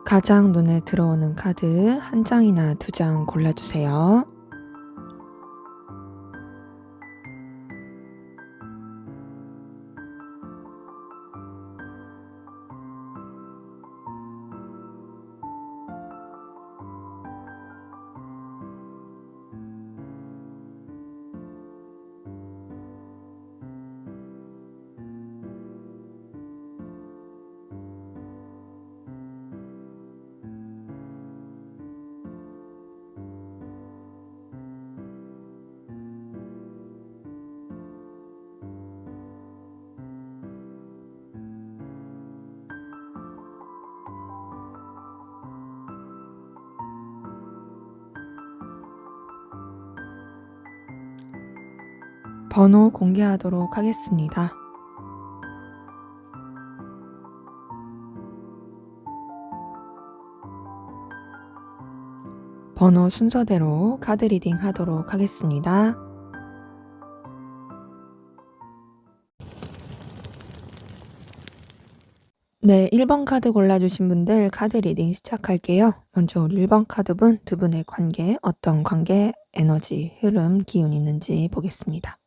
가장 눈에 들어오는 카드 한 장이나 두 장 골라주세요. 번호 공개하도록 하겠습니다. 번호 순서대로 카드 리딩 하도록 하겠습니다. 네, 1번 카드 골라주신 분들 카드 리딩 시작할게요. 먼저 우리 1번 카드분 두 분의 관계, 어떤 관계, 에너지, 흐름, 기운이 있는지 보겠습니다.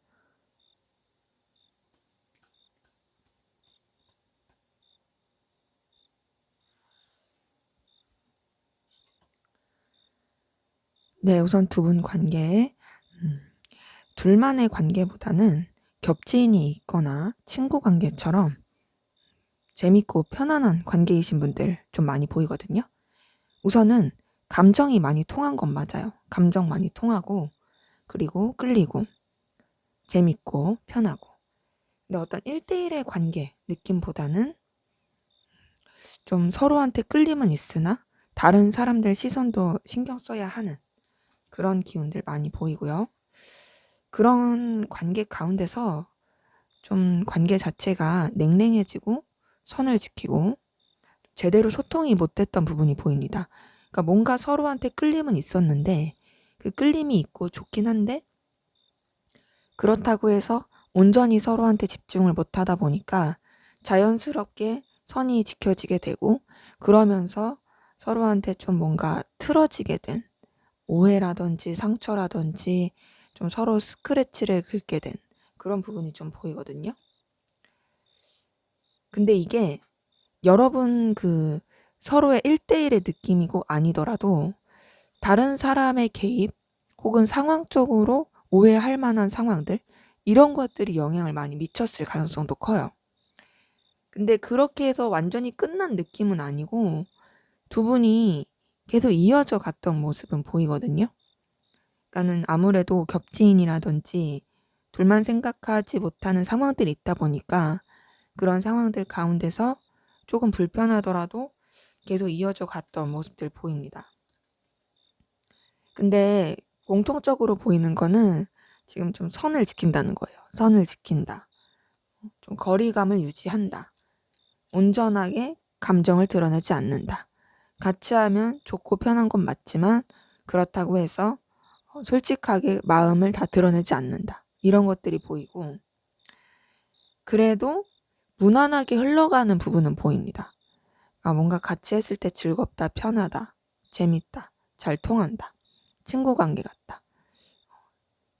네, 우선 두 분 관계, 둘만의 관계보다는 겹지인이 있거나 친구 관계처럼 재밌고 편안한 관계이신 분들 좀 많이 보이거든요. 우선은 감정이 많이 통한 건 맞아요. 감정 많이 통하고, 그리고 끌리고, 재밌고, 편하고. 근데 어떤 1대1의 관계 느낌보다는 좀 서로한테 끌림은 있으나 다른 사람들 시선도 신경 써야 하는 그런 기운들 많이 보이고요. 그런 관계 가운데서 좀 관계 자체가 냉랭해지고 선을 지키고 제대로 소통이 못 됐던 부분이 보입니다. 그러니까 뭔가 서로한테 끌림은 있었는데 그 끌림이 있고 좋긴 한데 그렇다고 해서 온전히 서로한테 집중을 못 하다 보니까 자연스럽게 선이 지켜지게 되고 그러면서 서로한테 좀 뭔가 틀어지게 된 오해라든지 상처라든지 좀 서로 스크래치를 긁게 된 그런 부분이 좀 보이거든요. 근데 이게 여러분 그 서로의 1대1의 느낌이고 아니더라도 다른 사람의 개입 혹은 상황적으로 오해할 만한 상황들 이런 것들이 영향을 많이 미쳤을 가능성도 커요. 근데 그렇게 해서 완전히 끝난 느낌은 아니고 두 분이 계속 이어져 갔던 모습은 보이거든요. 그러니까는 아무래도 겹지인이라든지 둘만 생각하지 못하는 상황들이 있다 보니까 그런 상황들 가운데서 조금 불편하더라도 계속 이어져 갔던 모습들 보입니다. 근데 공통적으로 보이는 거는 지금 좀 선을 지킨다는 거예요. 선을 지킨다. 좀 거리감을 유지한다. 온전하게 감정을 드러내지 않는다. 같이 하면 좋고 편한 건 맞지만 그렇다고 해서 솔직하게 마음을 다 드러내지 않는다. 이런 것들이 보이고 그래도 무난하게 흘러가는 부분은 보입니다. 뭔가 같이 했을 때 즐겁다, 편하다, 재밌다. 잘 통한다. 친구 관계 같다.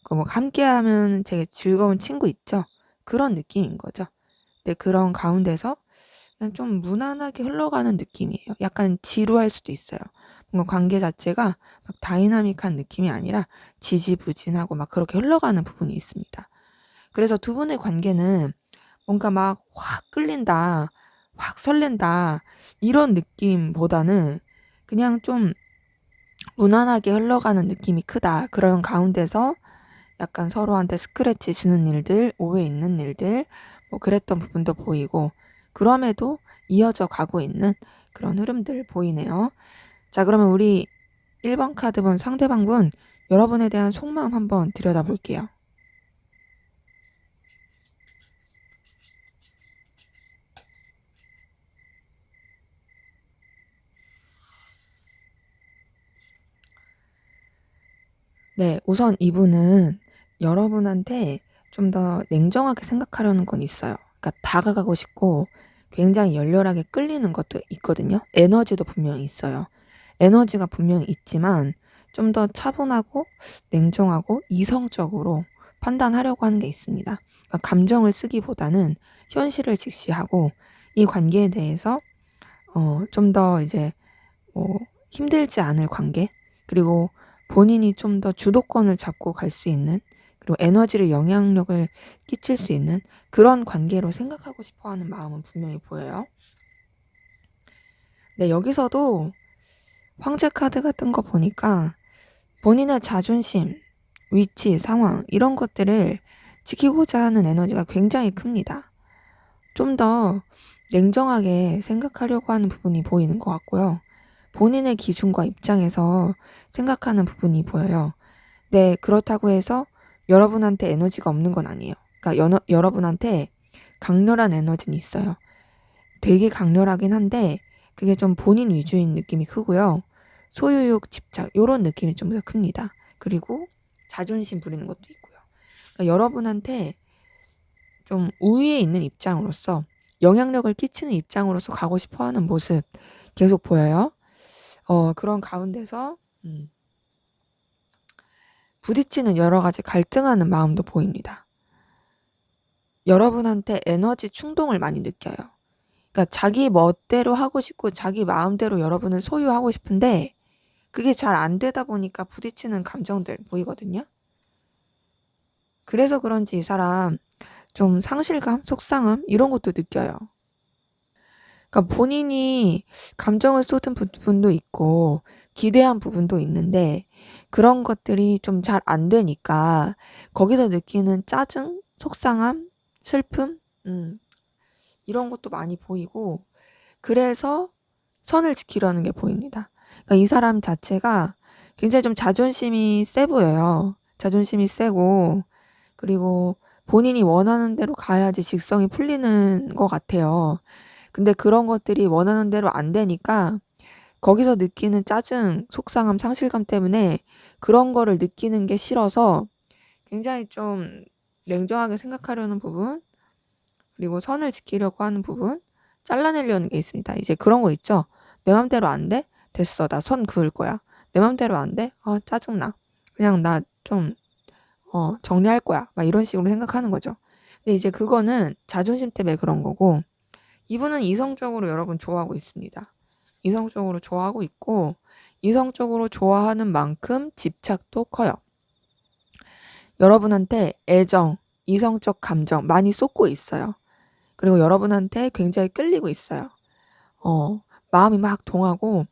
뭐 함께하면 되게 즐거운 친구 있죠? 그런 느낌인 거죠. 근데 그런 가운데서 그냥 좀 무난하게 흘러가는 느낌이에요. 약간 지루할 수도 있어요. 뭔가 관계 자체가 막 다이나믹한 느낌이 아니라 지지부진하고 막 그렇게 흘러가는 부분이 있습니다. 그래서 두 분의 관계는 뭔가 막 확 끌린다, 확 설렌다, 이런 느낌보다는 그냥 좀 무난하게 흘러가는 느낌이 크다. 그런 가운데서 약간 서로한테 스크래치 주는 일들, 오해 있는 일들, 뭐 그랬던 부분도 보이고, 그럼에도 이어져 가고 있는 그런 흐름들 보이네요. 자, 그러면 우리 1번 카드분 상대방분 여러분에 대한 속마음 한번 들여다볼게요. 네, 우선 이분은 여러분한테 좀 더 냉정하게 생각하려는 건 있어요. 그러니까 다가가고 싶고 굉장히 열렬하게 끌리는 것도 있거든요. 에너지도 분명히 있어요. 에너지가 분명히 있지만 좀 더 차분하고 냉정하고 이성적으로 판단하려고 하는 게 있습니다. 그러니까 감정을 쓰기보다는 현실을 직시하고 이 관계에 대해서 좀 더 이제 힘들지 않을 관계, 그리고 본인이 좀 더 주도권을 잡고 갈 수 있는, 그리고 에너지를 영향력을 끼칠 수 있는 그런 관계로 생각하고 싶어 하는 마음은 분명히 보여요. 네, 여기서도 황제 카드가 뜬 거 보니까 본인의 자존심, 위치, 상황 이런 것들을 지키고자 하는 에너지가 굉장히 큽니다. 좀 더 냉정하게 생각하려고 하는 부분이 보이는 것 같고요. 본인의 기준과 입장에서 생각하는 부분이 보여요. 네, 그렇다고 해서 여러분한테 에너지가 없는 건 아니에요. 그러니까 여러분한테 강렬한 에너지는 있어요. 되게 강렬하긴 한데 그게 좀 본인 위주인 느낌이 크고요. 소유욕, 집착 이런 느낌이 좀 더 큽니다. 그리고 자존심 부리는 것도 있고요. 그러니까 여러분한테 좀 우위에 있는 입장으로서 영향력을 끼치는 입장으로서 가고 싶어 하는 모습 계속 보여요. 그런 가운데서 부딪히는 여러 가지 갈등하는 마음도 보입니다. 여러분한테 에너지 충동을 많이 느껴요. 그러니까 자기 멋대로 하고 싶고 자기 마음대로 여러분을 소유하고 싶은데 그게 잘 안 되다 보니까 부딪히는 감정들 보이거든요. 그래서 그런지 이 사람 좀 상실감, 속상함 이런 것도 느껴요. 그러니까 본인이 감정을 쏟은 부분도 있고 기대한 부분도 있는데 그런 것들이 좀 잘 안 되니까 거기서 느끼는 짜증, 속상함, 슬픔 이런 것도 많이 보이고 그래서 선을 지키려는 게 보입니다. 그러니까 이 사람 자체가 굉장히 좀 자존심이 세 보여요. 자존심이 세고 그리고 본인이 원하는 대로 가야지 직성이 풀리는 것 같아요. 근데 그런 것들이 원하는 대로 안 되니까 거기서 느끼는 짜증, 속상함, 상실감 때문에 그런 거를 느끼는 게 싫어서 굉장히 좀 냉정하게 생각하려는 부분, 그리고 선을 지키려고 하는 부분, 잘라내려는 게 있습니다. 이제 그런 거 있죠. 내 맘대로 안 돼? 됐어. 나 선 그을 거야. 내 맘대로 안 돼? 짜증나. 그냥 나 좀 정리할 거야. 막 이런 식으로 생각하는 거죠. 근데 이제 그거는 자존심 때문에 그런 거고 이분은 이성적으로 여러분 좋아하고 있습니다. 이성적으로 좋아하고 있고 이성적으로 좋아하는 만큼 집착도 커요. 여러분한테 애정, 이성적 감정 많이 쏟고 있어요. 그리고 여러분한테 굉장히 끌리고 있어요. 마음이 막 동하고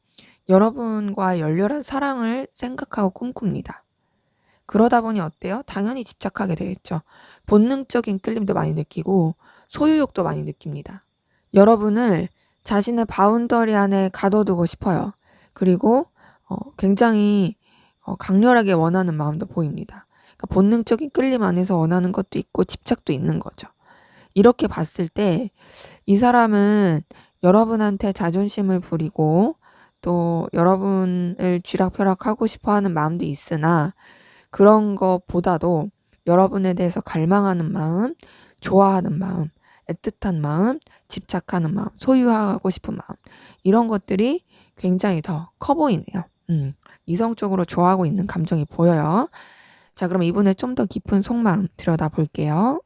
여러분과 열렬한 사랑을 생각하고 꿈꿉니다. 그러다 보니 어때요? 당연히 집착하게 되겠죠. 본능적인 끌림도 많이 느끼고 소유욕도 많이 느낍니다. 여러분을 자신의 바운더리 안에 가둬두고 싶어요. 그리고 굉장히 강렬하게 원하는 마음도 보입니다. 그러니까 본능적인 끌림 안에서 원하는 것도 있고 집착도 있는 거죠. 이렇게 봤을 때 이 사람은 여러분한테 자존심을 부리고 또 여러분을 쥐락펴락하고 싶어 하는 마음도 있으나 그런 것보다도 여러분에 대해서 갈망하는 마음, 좋아하는 마음, 애틋한 마음, 집착하는 마음, 소유하고 싶은 마음 이런 것들이 굉장히 더 커 보이네요. 이성적으로 좋아하고 있는 감정이 보여요. 자, 그럼 이분의 좀 더 깊은 속마음 들여다볼게요.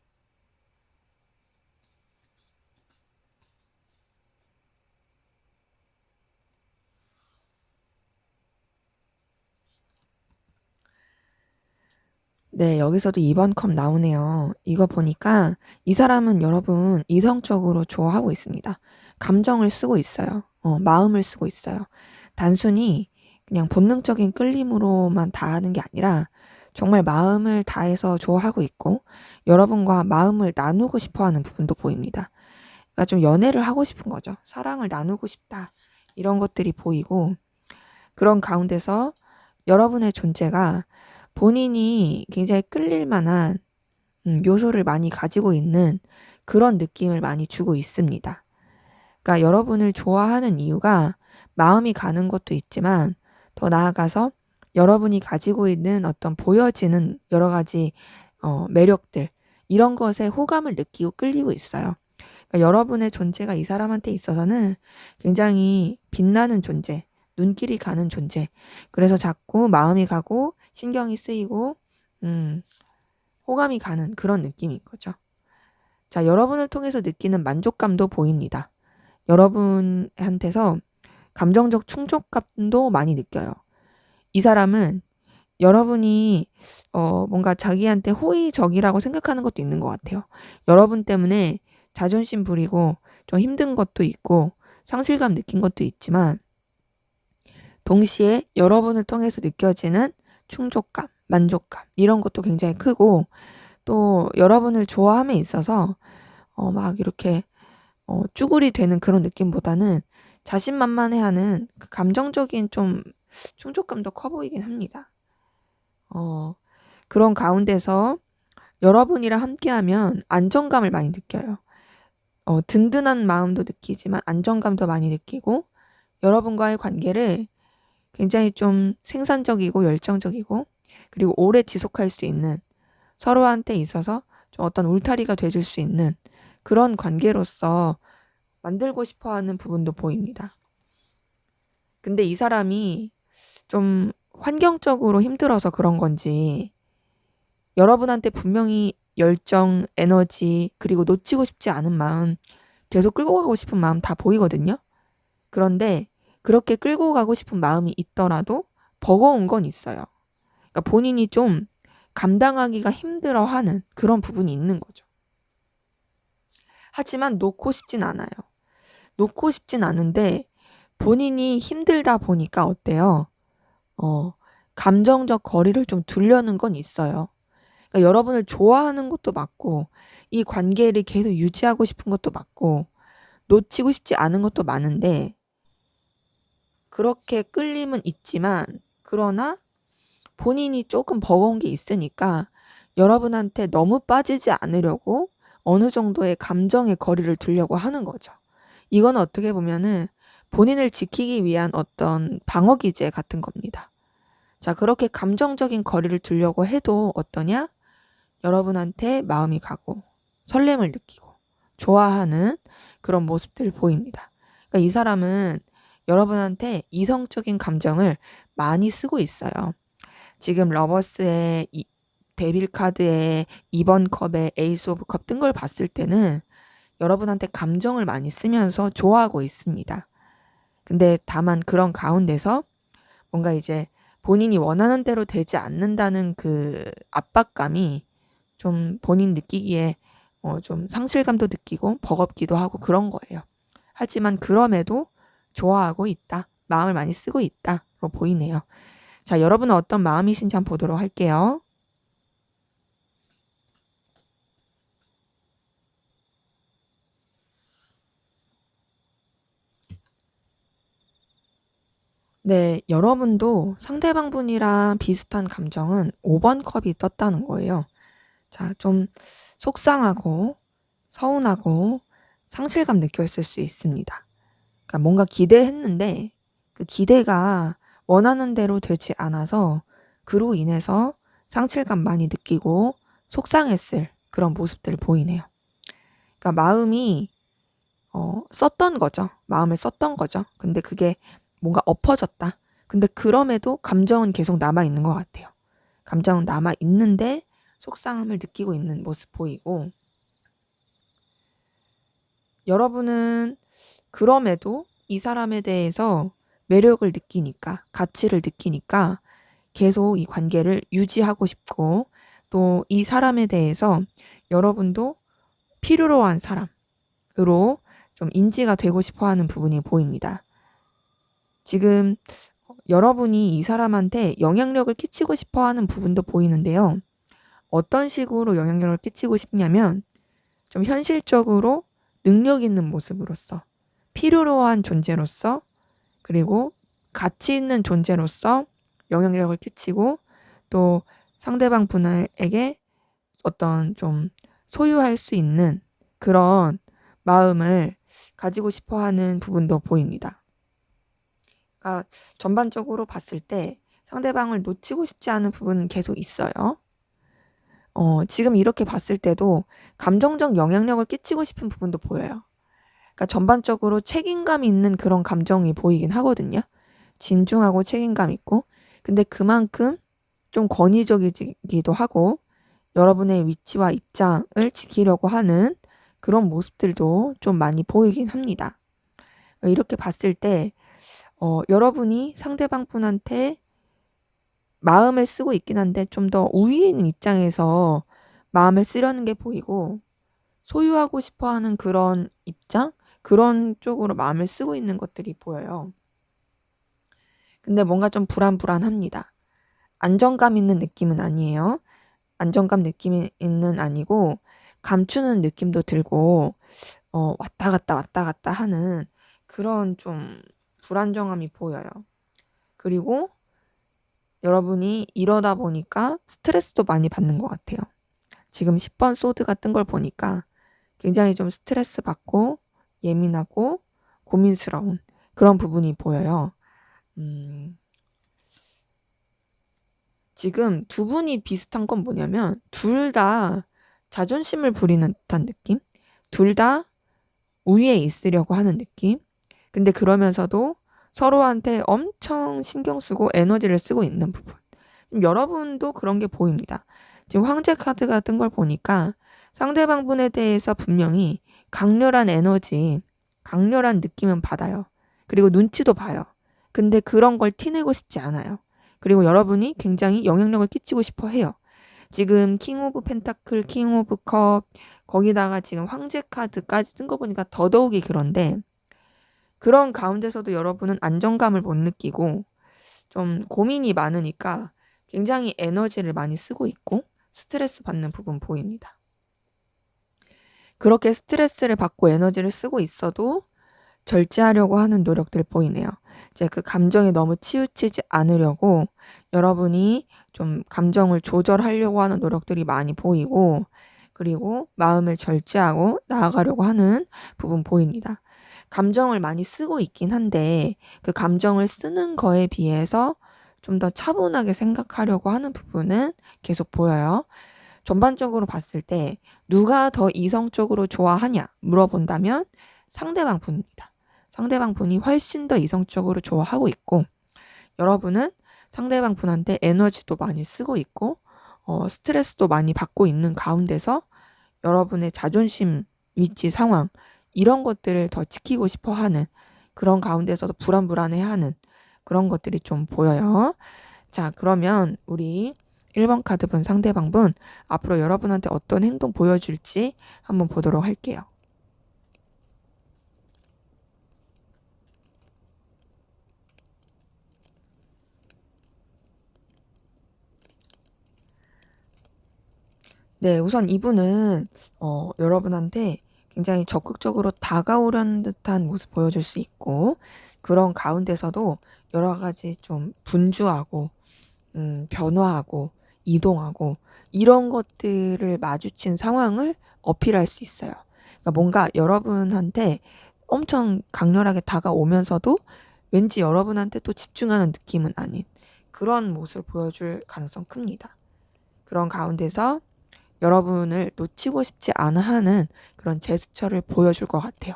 네, 여기서도 2번 컵 나오네요. 이거 보니까 이 사람은 여러분 이성적으로 좋아하고 있습니다. 감정을 쓰고 있어요. 마음을 쓰고 있어요. 단순히 그냥 본능적인 끌림으로만 다하는 게 아니라 정말 마음을 다해서 좋아하고 있고 여러분과 마음을 나누고 싶어 하는 부분도 보입니다. 그러니까 좀 연애를 하고 싶은 거죠. 사랑을 나누고 싶다. 이런 것들이 보이고 그런 가운데서 여러분의 존재가 본인이 굉장히 끌릴 만한 요소를 많이 가지고 있는 그런 느낌을 많이 주고 있습니다. 그러니까 여러분을 좋아하는 이유가 마음이 가는 것도 있지만 더 나아가서 여러분이 가지고 있는 어떤 보여지는 여러 가지 매력들 이런 것에 호감을 느끼고 끌리고 있어요. 그러니까 여러분의 존재가 이 사람한테 있어서는 굉장히 빛나는 존재, 눈길이 가는 존재. 그래서 자꾸 마음이 가고 신경이 쓰이고 호감이 가는 그런 느낌인 거죠. 자, 여러분을 통해서 느끼는 만족감도 보입니다. 여러분한테서 감정적 충족감도 많이 느껴요. 이 사람은 여러분이 뭔가 자기한테 호의적이라고 생각하는 것도 있는 것 같아요. 여러분 때문에 자존심 부리고 좀 힘든 것도 있고 상실감 느낀 것도 있지만 동시에 여러분을 통해서 느껴지는 충족감, 만족감 이런 것도 굉장히 크고 또 여러분을 좋아함에 있어서 막 이렇게 쭈구리 되는 그런 느낌보다는 자신만만해하는 그 감정적인 좀 충족감도 커 보이긴 합니다. 그런 가운데서 여러분이랑 함께하면 안정감을 많이 느껴요. 든든한 마음도 느끼지만 안정감도 많이 느끼고 여러분과의 관계를 굉장히 좀 생산적이고 열정적이고 그리고 오래 지속할 수 있는 서로한테 있어서 좀 어떤 울타리가 돼줄 수 있는 그런 관계로서 만들고 싶어 하는 부분도 보입니다. 근데 이 사람이 좀 환경적으로 힘들어서 그런 건지 여러분한테 분명히 열정, 에너지, 그리고 놓치고 싶지 않은 마음, 계속 끌고 가고 싶은 마음 다 보이거든요. 그런데 그렇게 끌고 가고 싶은 마음이 있더라도 버거운 건 있어요. 그러니까 본인이 좀 감당하기가 힘들어하는 그런 부분이 있는 거죠. 하지만 놓고 싶진 않아요. 놓고 싶진 않은데 본인이 힘들다 보니까 어때요? 감정적 거리를 좀 두려는 건 있어요. 그러니까 여러분을 좋아하는 것도 맞고 이 관계를 계속 유지하고 싶은 것도 맞고 놓치고 싶지 않은 것도 많은데 그렇게 끌림은 있지만 그러나 본인이 조금 버거운 게 있으니까 여러분한테 너무 빠지지 않으려고 어느 정도의 감정의 거리를 두려고 하는 거죠. 이건 어떻게 보면은 본인을 지키기 위한 어떤 방어 기제 같은 겁니다. 자, 그렇게 감정적인 거리를 두려고 해도 어떠냐? 여러분한테 마음이 가고 설렘을 느끼고 좋아하는 그런 모습들을 보입니다. 그러니까 이 사람은 여러분한테 이성적인 감정을 많이 쓰고 있어요. 지금 러버스의 데빌 카드의 2번 컵에 에이스 오브 컵 뜬 걸 봤을 때는 여러분한테 감정을 많이 쓰면서 좋아하고 있습니다. 근데 다만 그런 가운데서 뭔가 이제 본인이 원하는 대로 되지 않는다는 그 압박감이 좀 본인 느끼기에 좀 상실감도 느끼고 버겁기도 하고 그런 거예요. 하지만 그럼에도 좋아하고 있다. 마음을 많이 쓰고 있다로 보이네요. 자, 여러분은 어떤 마음이신지 한번 보도록 할게요. 네, 여러분도 상대방 분이랑 비슷한 감정은 5번 컵이 떴다는 거예요. 자, 좀 속상하고 서운하고 상실감 느꼈을 수 있습니다. 그러니까 뭔가 기대했는데 그 기대가 원하는 대로 되지 않아서 그로 인해서 상실감 많이 느끼고 속상했을 그런 모습들을 보이네요. 그러니까 마음이 썼던 거죠. 마음을 썼던 거죠. 근데 그게 뭔가 엎어졌다. 근데 그럼에도 감정은 계속 남아있는 것 같아요. 감정은 남아있는데 속상함을 느끼고 있는 모습 보이고, 여러분은 그럼에도 이 사람에 대해서 매력을 느끼니까, 가치를 느끼니까 계속 이 관계를 유지하고 싶고, 또 이 사람에 대해서 여러분도 필요로 한 사람으로 좀 인지가 되고 싶어 하는 부분이 보입니다. 지금 여러분이 이 사람한테 영향력을 끼치고 싶어 하는 부분도 보이는데요. 어떤 식으로 영향력을 끼치고 싶냐면, 좀 현실적으로 능력 있는 모습으로서, 필요로 한 존재로서, 그리고 가치 있는 존재로서 영향력을 끼치고, 또 상대방 분에게 어떤 좀 소유할 수 있는 그런 마음을 가지고 싶어 하는 부분도 보입니다. 그러니까 전반적으로 봤을 때 상대방을 놓치고 싶지 않은 부분은 계속 있어요. 지금 이렇게 봤을 때도 감정적 영향력을 끼치고 싶은 부분도 보여요. 그러니까 전반적으로 책임감 있는 그런 감정이 보이긴 하거든요. 진중하고 책임감 있고, 근데 그만큼 좀 권위적이기도 하고, 여러분의 위치와 입장을 지키려고 하는 그런 모습들도 좀 많이 보이긴 합니다. 이렇게 봤을 때 여러분이 상대방 분한테 마음을 쓰고 있긴 한데 좀 더 우위에 있는 입장에서 마음을 쓰려는 게 보이고, 소유하고 싶어 하는 그런 입장? 그런 쪽으로 마음을 쓰고 있는 것들이 보여요. 근데 뭔가 좀 불안합니다. 안정감 있는 느낌은 아니에요. 안정감 느낌은 아니고, 감추는 느낌도 들고, 왔다 갔다 하는 그런 좀 불안정함이 보여요. 그리고 여러분이 이러다 보니까 스트레스도 많이 받는 것 같아요. 지금 10번 소드가 뜬 걸 보니까 굉장히 좀 스트레스 받고 예민하고 고민스러운 그런 부분이 보여요. 지금 두 분이 비슷한 건 뭐냐면 둘 다 자존심을 부리는 듯한 느낌? 둘 다 우위에 있으려고 하는 느낌? 근데 그러면서도 서로한테 엄청 신경 쓰고 에너지를 쓰고 있는 부분. 여러분도 그런 게 보입니다. 지금 황제 카드가 뜬 걸 보니까 상대방 분에 대해서 분명히 강렬한 에너지, 강렬한 느낌은 받아요. 그리고 눈치도 봐요. 근데 그런 걸 티내고 싶지 않아요. 그리고 여러분이 굉장히 영향력을 끼치고 싶어 해요. 지금 킹 오브 펜타클, 킹 오브 컵, 거기다가 지금 황제 카드까지 뜬 거 보니까 더더욱이 그런데, 그런 가운데서도 여러분은 안정감을 못 느끼고 좀 고민이 많으니까 굉장히 에너지를 많이 쓰고 있고 스트레스 받는 부분 보입니다. 그렇게 스트레스를 받고 에너지를 쓰고 있어도 절제하려고 하는 노력들 보이네요. 이제 그 감정에 너무 치우치지 않으려고 여러분이 좀 감정을 조절하려고 하는 노력들이 많이 보이고, 그리고 마음을 절제하고 나아가려고 하는 부분 보입니다. 감정을 많이 쓰고 있긴 한데 그 감정을 쓰는 거에 비해서 좀 더 차분하게 생각하려고 하는 부분은 계속 보여요. 전반적으로 봤을 때 누가 더 이성적으로 좋아하냐 물어본다면 상대방 분입니다. 상대방 분이 훨씬 더 이성적으로 좋아하고 있고, 여러분은 상대방 분한테 에너지도 많이 쓰고 있고 스트레스도 많이 받고 있는 가운데서 여러분의 자존심, 위치, 상황 이런 것들을 더 지키고 싶어 하는 그런 가운데서도 불안해하는 그런 것들이 좀 보여요. 자, 그러면 우리 1번 카드 분 상대방 분 앞으로 여러분한테 어떤 행동 보여줄지 한번 보도록 할게요. 네, 우선 이분은 여러분한테 굉장히 적극적으로 다가오려는 듯한 모습 보여줄 수 있고, 그런 가운데서도 여러 가지 좀 분주하고 변화하고 이동하고 이런 것들을 마주친 상황을 어필할 수 있어요. 그러니까 뭔가 여러분한테 엄청 강렬하게 다가오면서도 왠지 여러분한테 또 집중하는 느낌은 아닌 그런 모습을 보여줄 가능성 큽니다. 그런 가운데서 여러분을 놓치고 싶지 않아 하는 그런 제스처를 보여줄 것 같아요.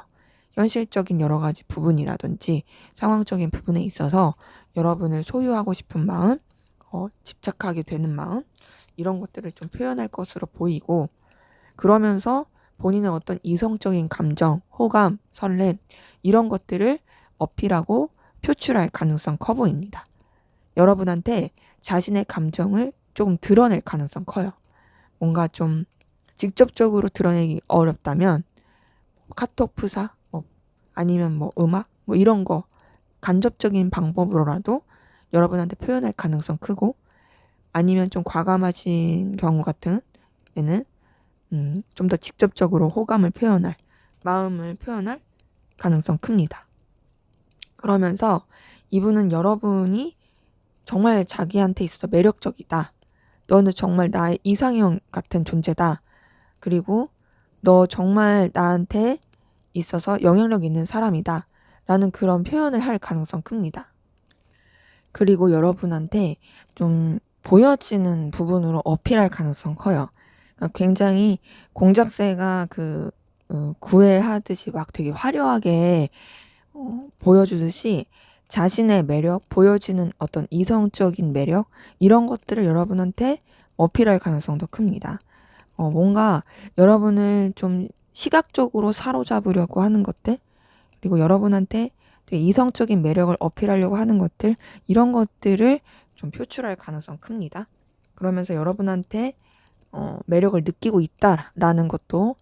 현실적인 여러 가지 부분이라든지 상황적인 부분에 있어서 여러분을 소유하고 싶은 마음, 집착하게 되는 마음, 이런 것들을 좀 표현할 것으로 보이고, 그러면서 본인의 어떤 이성적인 감정, 호감, 설렘, 이런 것들을 어필하고 표출할 가능성 커 보입니다. 여러분한테 자신의 감정을 조금 드러낼 가능성 커요. 뭔가 좀 직접적으로 드러내기 어렵다면 카톡 프사, 아니면 음악, 이런 거 간접적인 방법으로라도 여러분한테 표현할 가능성 크고, 아니면 좀 과감하신 경우 같은 에는 좀 더 직접적으로 호감을 표현할, 마음을 표현할 가능성 큽니다. 그러면서 이분은 여러분이 정말 자기한테 있어서 매력적이다. 너는 정말 나의 이상형 같은 존재다. 그리고 너 정말 나한테 있어서 영향력 있는 사람이다. 라는 그런 표현을 할 가능성 큽니다. 그리고 여러분한테 좀 보여지는 부분으로 어필할 가능성 커요. 그러니까 굉장히 공작새가 구애하듯이 막 되게 화려하게 보여주듯이 자신의 매력, 보여지는 어떤 이성적인 매력, 이런 것들을 여러분한테 어필할 가능성도 큽니다. 뭔가 여러분을 좀 시각적으로 사로잡으려고 하는 것들, 그리고 여러분한테 되게 이성적인 매력을 어필하려고 하는 것들, 이런 것들을 좀 표출할 가능성 큽니다. 그러면서 여러분한테 매력을 느끼고 있다라는 것도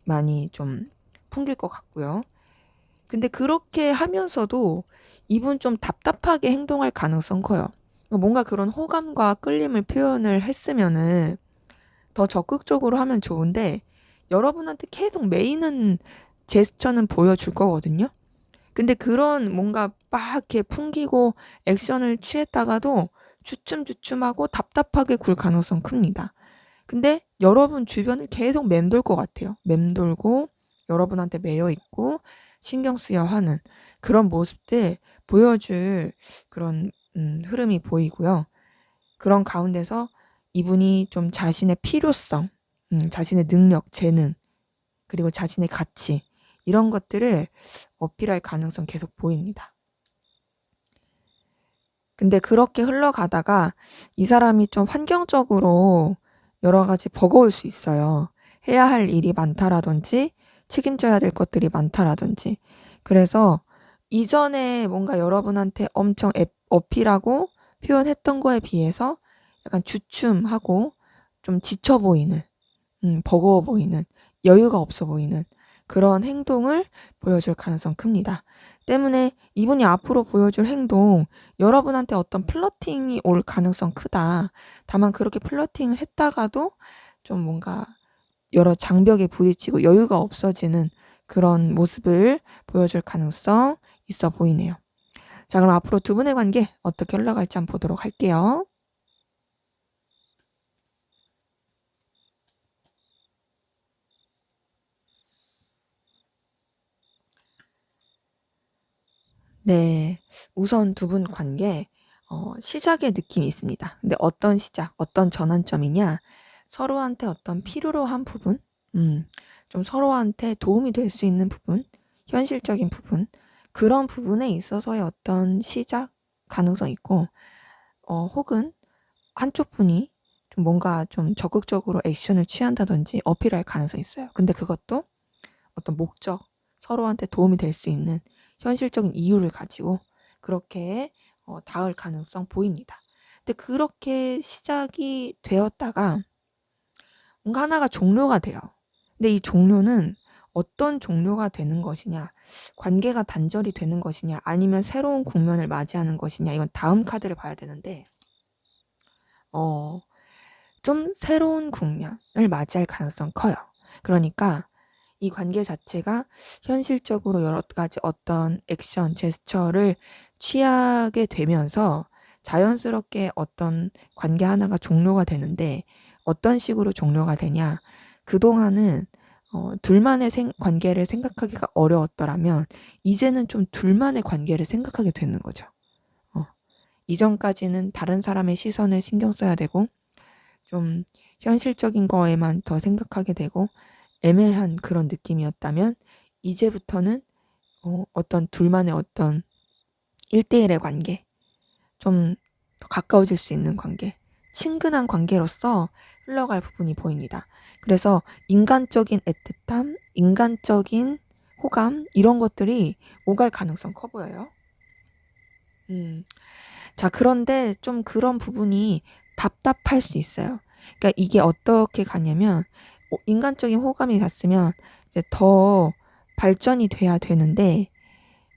많이 좀 풍길 것 같고요. 근데 그렇게 하면서도 이분 좀 답답하게 행동할 가능성 커요. 뭔가 그런 호감과 끌림을 표현을 했으면은 더 적극적으로 하면 좋은데, 여러분한테 계속 매이는 제스처는 보여줄 거거든요. 근데 그런 뭔가 막 이렇게 풍기고 액션을 취했다가도 주춤주춤하고 답답하게 굴 가능성 큽니다. 근데 여러분 주변을 계속 맴돌 것 같아요. 맴돌고 여러분한테 매여 있고 신경 쓰여 하는 그런 모습들 보여줄 그런 흐름이 보이고요. 그런 가운데서 이분이 좀 자신의 필요성, 자신의 능력, 재능, 그리고 자신의 가치, 이런 것들을 어필할 가능성 계속 보입니다. 근데 그렇게 흘러가다가 이 사람이 좀 환경적으로 여러 가지 버거울 수 있어요. 해야 할 일이 많다라든지 책임져야 될 것들이 많다라든지. 그래서 이전에 뭔가 여러분한테 엄청 어필하고 표현했던 거에 비해서 약간 주춤하고 좀 지쳐 보이는, 버거워 보이는, 여유가 없어 보이는 그런 행동을 보여줄 가능성 큽니다. 때문에 이분이 앞으로 보여줄 행동, 여러분한테 어떤 플러팅이 올 가능성 크다. 다만 그렇게 플러팅을 했다가도 좀 뭔가 여러 장벽에 부딪히고 여유가 없어지는 그런 모습을 보여줄 가능성 있어 보이네요. 자, 그럼 앞으로 두 분의 관계 어떻게 흘러갈지 한번 보도록 할게요. 네, 우선 두 분 관계 시작의 느낌이 있습니다. 근데 어떤 시작, 어떤 전환점이냐? 서로한테 어떤 필요로 한 부분, 좀 서로한테 도움이 될 수 있는 부분, 현실적인 부분, 그런 부분에 있어서의 어떤 시작 가능성 있고, 혹은 한쪽 분이 좀 뭔가 좀 적극적으로 액션을 취한다든지 어필할 가능성이 있어요. 근데 그것도 어떤 목적, 서로한테 도움이 될 수 있는 현실적인 이유를 가지고 그렇게 닿을 가능성 보입니다. 근데 그렇게 시작이 되었다가 뭔가 하나가 종료가 돼요. 근데 이 종료는 어떤 종료가 되는 것이냐, 관계가 단절이 되는 것이냐, 아니면 새로운 국면을 맞이하는 것이냐, 이건 다음 카드를 봐야 되는데, 좀 새로운 국면을 맞이할 가능성 커요. 그러니까 이 관계 자체가 현실적으로 여러 가지 어떤 액션, 제스처를 취하게 되면서 자연스럽게 어떤 관계 하나가 종료가 되는데, 어떤 식으로 종료가 되냐? 그동안은 둘만의 관계를 생각하기가 어려웠더라면 이제는 좀 둘만의 관계를 생각하게 되는 거죠. 이전까지는 다른 사람의 시선을 신경 써야 되고 좀 현실적인 거에만 더 생각하게 되고 애매한 그런 느낌이었다면, 이제부터는 어떤 둘만의 어떤 1대1의 관계, 좀 더 가까워질 수 있는 관계, 친근한 관계로서 흘러갈 부분이 보입니다. 그래서 인간적인 애틋함, 인간적인 호감 이런 것들이 오갈 가능성 커 보여요. 자, 그런데 좀 그런 부분이 답답할 수 있어요. 그러니까 이게 어떻게 가냐면 인간적인 호감이 갔으면 이제 더 발전이 돼야 되는데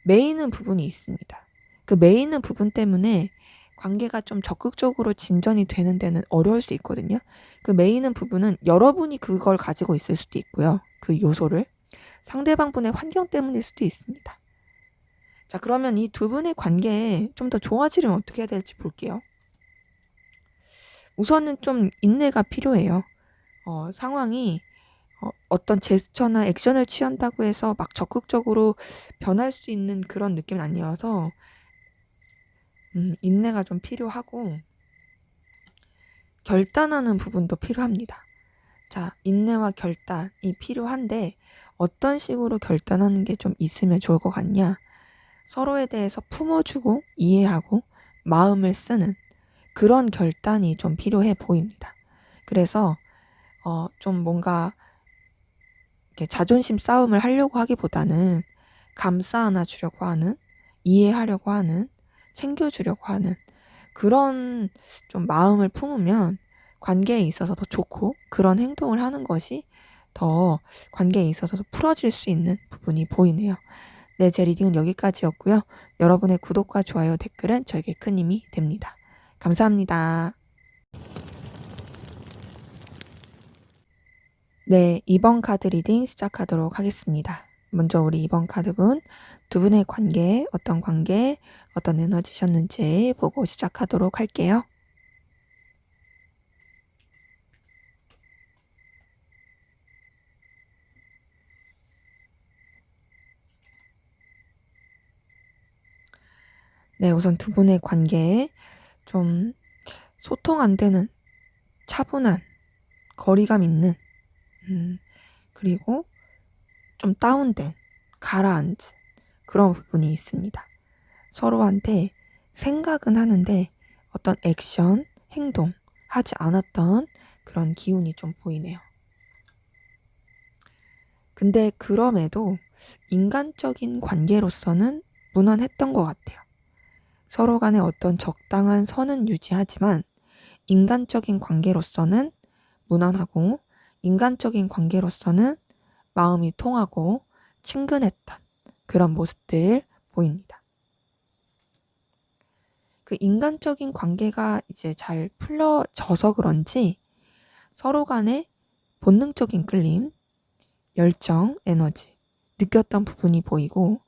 매이는 부분이 있습니다. 그 매이는 부분 때문에 관계가 좀 적극적으로 진전이 되는 데는 어려울 수 있거든요. 그 매이는 부분은 여러분이 그걸 가지고 있을 수도 있고요. 그 요소를 상대방분의 환경 때문일 수도 있습니다. 자, 그러면 이 두 분의 관계에 좀 더 좋아지려면 어떻게 해야 될지 볼게요. 우선은 좀 인내가 필요해요. 상황이 어떤 제스처나 액션을 취한다고 해서 막 적극적으로 변할 수 있는 그런 느낌은 아니어서 인내가 좀 필요하고 결단하는 부분도 필요합니다. 자, 인내와 결단이 필요한데 어떤 식으로 결단하는 게 좀 있으면 좋을 것 같냐? 서로에 대해서 품어주고 이해하고 마음을 쓰는 그런 결단이 좀 필요해 보입니다. 그래서 좀 뭔가 이렇게 자존심 싸움을 하려고 하기보다는 감싸 안아주려고 하는, 이해하려고 하는, 챙겨주려고 하는 그런 좀 마음을 품으면 관계에 있어서 더 좋고 그런 행동을 하는 것이 더 관계에 있어서 풀어질 수 있는 부분이 보이네요. 네, 제 리딩은 여기까지였고요. 여러분의 구독과 좋아요, 댓글은 저에게 큰 힘이 됩니다. 감사합니다. 네, 2번 카드 리딩 시작하도록 하겠습니다. 먼저 우리 2번 카드분, 두 분의 관계, 어떤 에너지셨는지 보고 시작하도록 할게요. 네, 우선 두 분의 관계에 좀 소통 안 되는 차분한 거리감 있는 그리고 좀 다운된 가라앉은 그런 부분이 있습니다. 서로한테 생각은 하는데 어떤 액션, 행동 하지 않았던 그런 기운이 좀 보이네요. 근데 그럼에도 인간적인 관계로서는 무난했던 것 같아요. 서로 간에 어떤 적당한 선은 유지하지만 인간적인 관계로서는 무난하고 인간적인 관계로서는 마음이 통하고 친근했던 그런 모습들 보입니다. 그 인간적인 관계가 이제 잘 풀려져서 그런지 서로 간에 본능적인 끌림, 열정, 에너지 느꼈던 부분이 보이고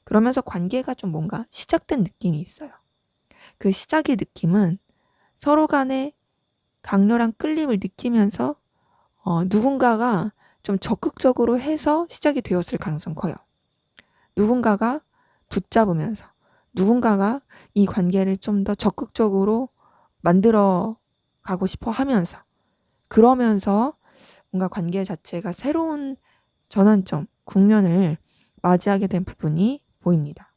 그러면서 관계가 좀 뭔가 시작된 느낌이 있어요. 그 시작의 느낌은 서로 간에 강렬한 끌림을 느끼면서 누군가가 좀 적극적으로 해서 시작이 되었을 가능성이 커요. 누군가가 붙잡으면서 누군가가 이 관계를 좀 더 적극적으로 만들어 가고 싶어 하면서 그러면서 뭔가 관계 자체가 새로운 전환점, 국면을 맞이하게 된 부분이 보입니다.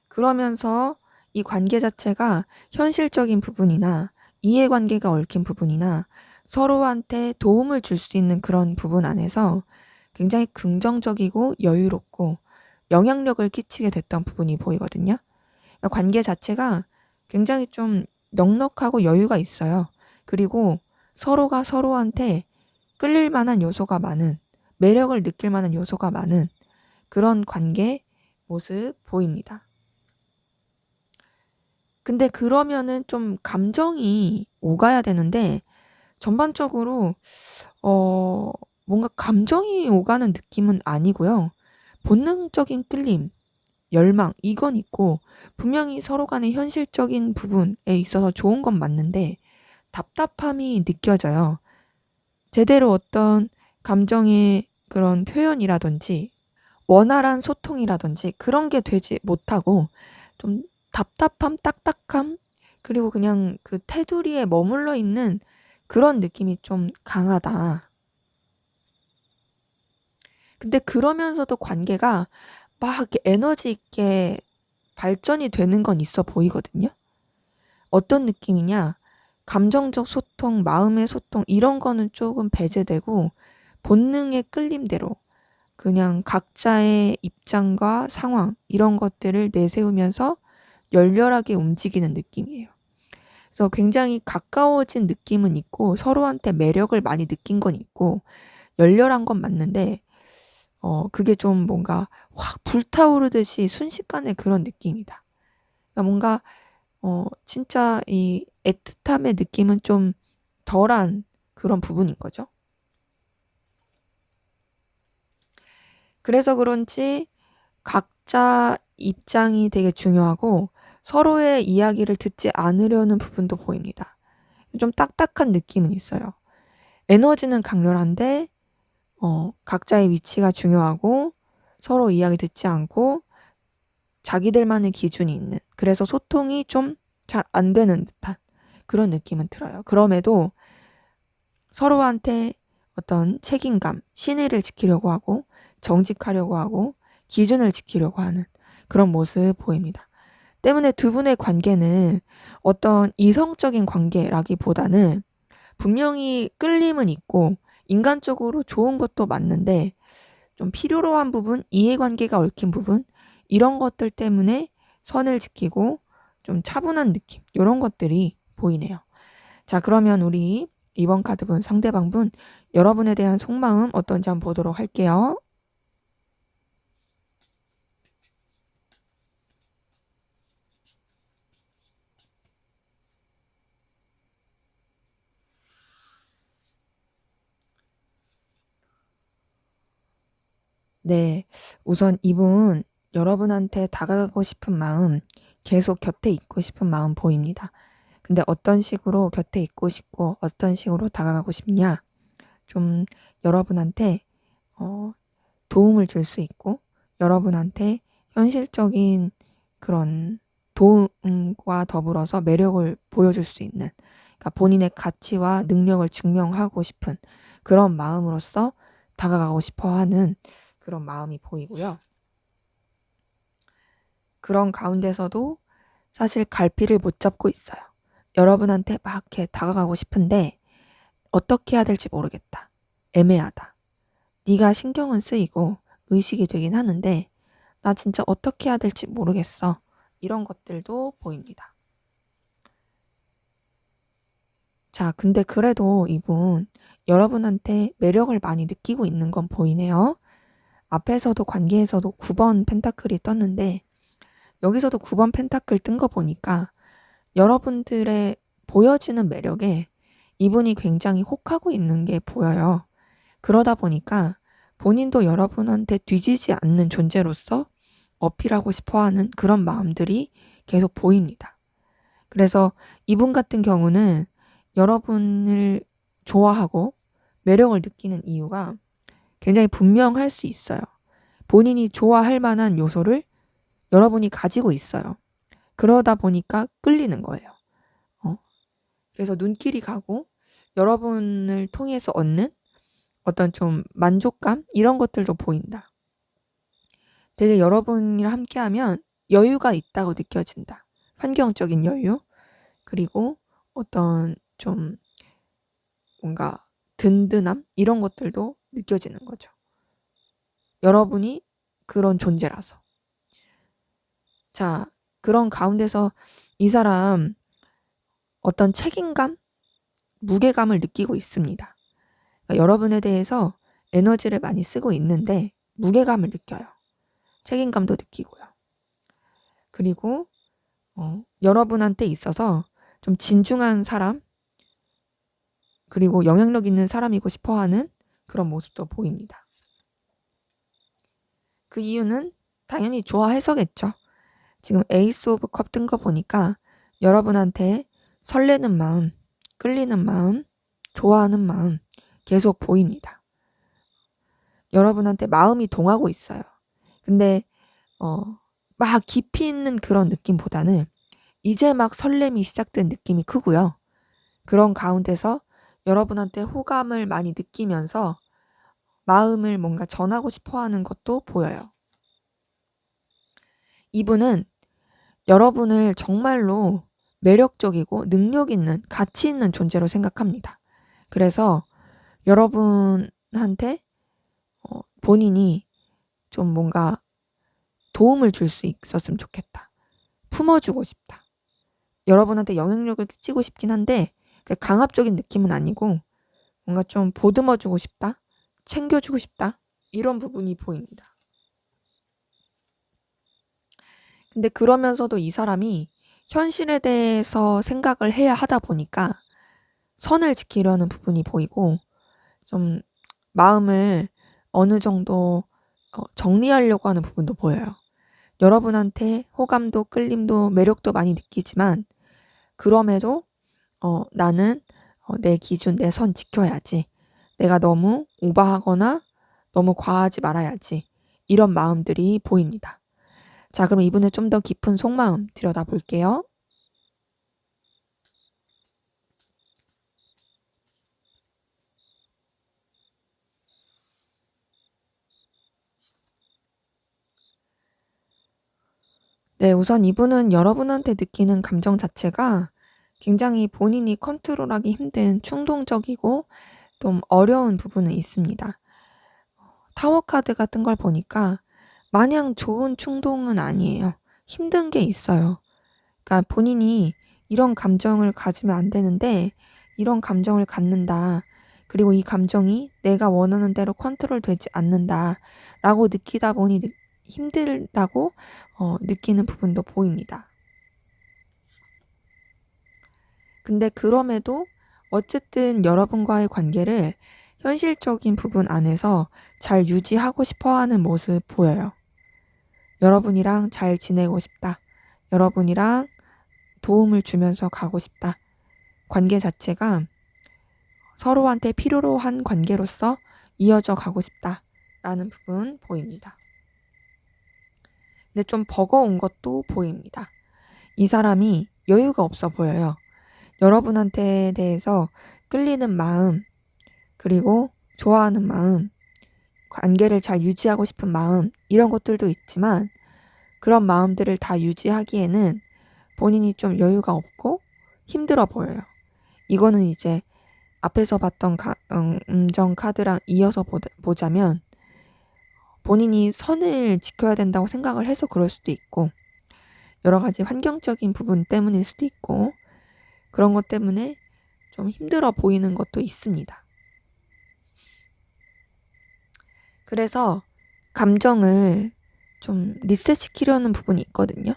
그러면서 이 관계 자체가 현실적인 부분이나 이해관계가 얽힌 부분이나 서로한테 도움을 줄 수 있는 그런 부분 안에서 굉장히 긍정적이고 여유롭고 영향력을 끼치게 됐던 부분이 보이거든요. 그러니까 관계 자체가 굉장히 좀 넉넉하고 여유가 있어요. 그리고 서로가 서로한테 끌릴 만한 요소가 많은, 매력을 느낄 만한 요소가 많은 그런 관계 모습 보입니다. 근데 그러면은 좀 감정이 오가야 되는데 전반적으로 뭔가 감정이 오가는 느낌은 아니고요. 본능적인 끌림, 열망 이건 있고 분명히 서로 간의 현실적인 부분에 있어서 좋은 건 맞는데 답답함이 느껴져요. 제대로 어떤 감정의 그런 표현이라든지 원활한 소통이라든지 그런 게 되지 못하고 좀 답답함, 딱딱함 그리고 그냥 그 테두리에 머물러 있는 그런 느낌이 좀 강하다. 근데 그러면서도 관계가 막 이렇게 에너지 있게 발전이 되는 건 있어 보이거든요. 어떤 느낌이냐? 감정적 소통, 마음의 소통 이런 거는 조금 배제되고 본능의 끌림대로 그냥 각자의 입장과 상황 이런 것들을 내세우면서 열렬하게 움직이는 느낌이에요. 그래서 굉장히 가까워진 느낌은 있고 서로한테 매력을 많이 느낀 건 있고 열렬한 건 맞는데 그게 좀 뭔가 확 불타오르듯이 순식간에 그런 느낌이다. 그러니까 뭔가 진짜 이 애틋함의 느낌은 좀 덜한 그런 부분인 거죠. 그래서 그런지 각자 입장이 되게 중요하고 서로의 이야기를 듣지 않으려는 부분도 보입니다. 좀 딱딱한 느낌은 있어요. 에너지는 강렬한데 각자의 위치가 중요하고 서로 이야기 듣지 않고 자기들만의 기준이 있는, 그래서 소통이 좀 잘 안 되는 듯한 그런 느낌은 들어요. 그럼에도 서로한테 어떤 책임감, 신의를 지키려고 하고 정직하려고 하고 기준을 지키려고 하는 그런 모습 보입니다. 때문에 두 분의 관계는 어떤 이성적인 관계라기보다는 분명히 끌림은 있고 인간적으로 좋은 것도 맞는데 좀 필요로 한 부분, 이해관계가 얽힌 부분 이런 것들 때문에 선을 지키고 좀 차분한 느낌 이런 것들이 보이네요. 자, 그러면 우리 이번 카드분 상대방분 여러분에 대한 속마음 어떤지 한번 보도록 할게요. 네, 우선 이분 여러분한테 다가가고 싶은 마음, 계속 곁에 있고 싶은 마음 보입니다. 근데 어떤 식으로 곁에 있고 싶고 어떤 식으로 다가가고 싶냐? 좀 여러분한테 도움을 줄 수 있고 여러분한테 현실적인 그런 도움과 더불어서 매력을 보여줄 수 있는, 그러니까 본인의 가치와 능력을 증명하고 싶은 그런 마음으로서 다가가고 싶어 하는 그런 마음이 보이고요. 그런 가운데서도 사실 갈피를 못 잡고 있어요. 여러분한테 막 이렇게 다가가고 싶은데 어떻게 해야 될지 모르겠다. 애매하다. 네가 신경은 쓰이고 의식이 되긴 하는데 나 진짜 어떻게 해야 될지 모르겠어. 이런 것들도 보입니다. 자, 근데 그래도 이분 여러분한테 매력을 많이 느끼고 있는 건 보이네요. 앞에서도 관계에서도 9번 펜타클이 떴는데 여기서도 9번 펜타클 뜬 거 보니까 여러분들의 보여지는 매력에 이분이 굉장히 혹하고 있는 게 보여요. 그러다 보니까 본인도 여러분한테 뒤지지 않는 존재로서 어필하고 싶어하는 그런 마음들이 계속 보입니다. 그래서 이분 같은 경우는 여러분을 좋아하고 매력을 느끼는 이유가 굉장히 분명할 수 있어요. 본인이 좋아할 만한 요소를 여러분이 가지고 있어요. 그러다 보니까 끌리는 거예요. 그래서 눈길이 가고 여러분을 통해서 얻는 어떤 좀 만족감 이런 것들도 보인다. 되게 여러분이랑 함께하면 여유가 있다고 느껴진다. 환경적인 여유, 그리고 어떤 좀 뭔가 든든함 이런 것들도 느껴지는 거죠. 여러분이 그런 존재라서. 자, 그런 가운데서 이 사람 어떤 책임감, 무게감을 느끼고 있습니다. 그러니까 여러분에 대해서 에너지를 많이 쓰고 있는데 무게감을 느껴요. 책임감도 느끼고요. 그리고 여러분한테 있어서 좀 진중한 사람, 그리고 영향력 있는 사람이고 싶어하는 그런 모습도 보입니다. 그 이유는 당연히 좋아해서겠죠. 지금 에이스 오브 컵 뜬 거 보니까 여러분한테 설레는 마음, 끌리는 마음, 좋아하는 마음 계속 보입니다. 여러분한테 마음이 동하고 있어요. 근데 막 깊이 있는 그런 느낌보다는 이제 막 설렘이 시작된 느낌이 크고요. 그런 가운데서 여러분한테 호감을 많이 느끼면서 마음을 뭔가 전하고 싶어 하는 것도 보여요. 이분은 여러분을 정말로 매력적이고 능력 있는, 가치 있는 존재로 생각합니다. 그래서 여러분한테 본인이 좀 뭔가 도움을 줄 수 있었으면 좋겠다. 품어주고 싶다. 여러분한테 영향력을 끼치고 싶긴 한데 강압적인 느낌은 아니고 뭔가 좀 보듬어주고 싶다. 챙겨주고 싶다. 이런 부분이 보입니다. 근데 그러면서도 이 사람이 현실에 대해서 생각을 해야 하다 보니까 선을 지키려는 부분이 보이고 좀 마음을 어느 정도 정리하려고 하는 부분도 보여요. 여러분한테 호감도 끌림도 매력도 많이 느끼지만 그럼에도 나는 내 기준, 내 선 지켜야지. 내가 너무 오버하거나 너무 과하지 말아야지. 이런 마음들이 보입니다. 자, 그럼 이분의 좀 더 깊은 속마음 들여다볼게요. 네, 우선 이분은 여러분한테 느끼는 감정 자체가 굉장히 본인이 컨트롤하기 힘든 충동적이고 좀 어려운 부분은 있습니다. 타워 카드 같은 걸 보니까 마냥 좋은 충동은 아니에요. 힘든 게 있어요. 그러니까 본인이 이런 감정을 가지면 안 되는데 이런 감정을 갖는다. 그리고 이 감정이 내가 원하는 대로 컨트롤 되지 않는다. 라고 느끼다 보니 힘들다고 느끼는 부분도 보입니다. 근데 그럼에도 어쨌든 여러분과의 관계를 현실적인 부분 안에서 잘 유지하고 싶어 하는 모습 보여요. 여러분이랑 잘 지내고 싶다. 여러분이랑 도움을 주면서 가고 싶다. 관계 자체가 서로한테 필요로 한 관계로서 이어져 가고 싶다. 라는 부분 보입니다. 근데 좀 버거운 것도 보입니다. 이 사람이 여유가 없어 보여요. 여러분한테 대해서 끌리는 마음, 그리고 좋아하는 마음, 관계를 잘 유지하고 싶은 마음, 이런 것들도 있지만 그런 마음들을 다 유지하기에는 본인이 좀 여유가 없고 힘들어 보여요. 이거는 이제 앞에서 봤던 음정 카드랑 이어서 보자면 본인이 선을 지켜야 된다고 생각을 해서 그럴 수도 있고 여러 가지 환경적인 부분 때문일 수도 있고 그런 것 때문에 좀 힘들어 보이는 것도 있습니다. 그래서 감정을 좀 리셋시키려는 부분이 있거든요.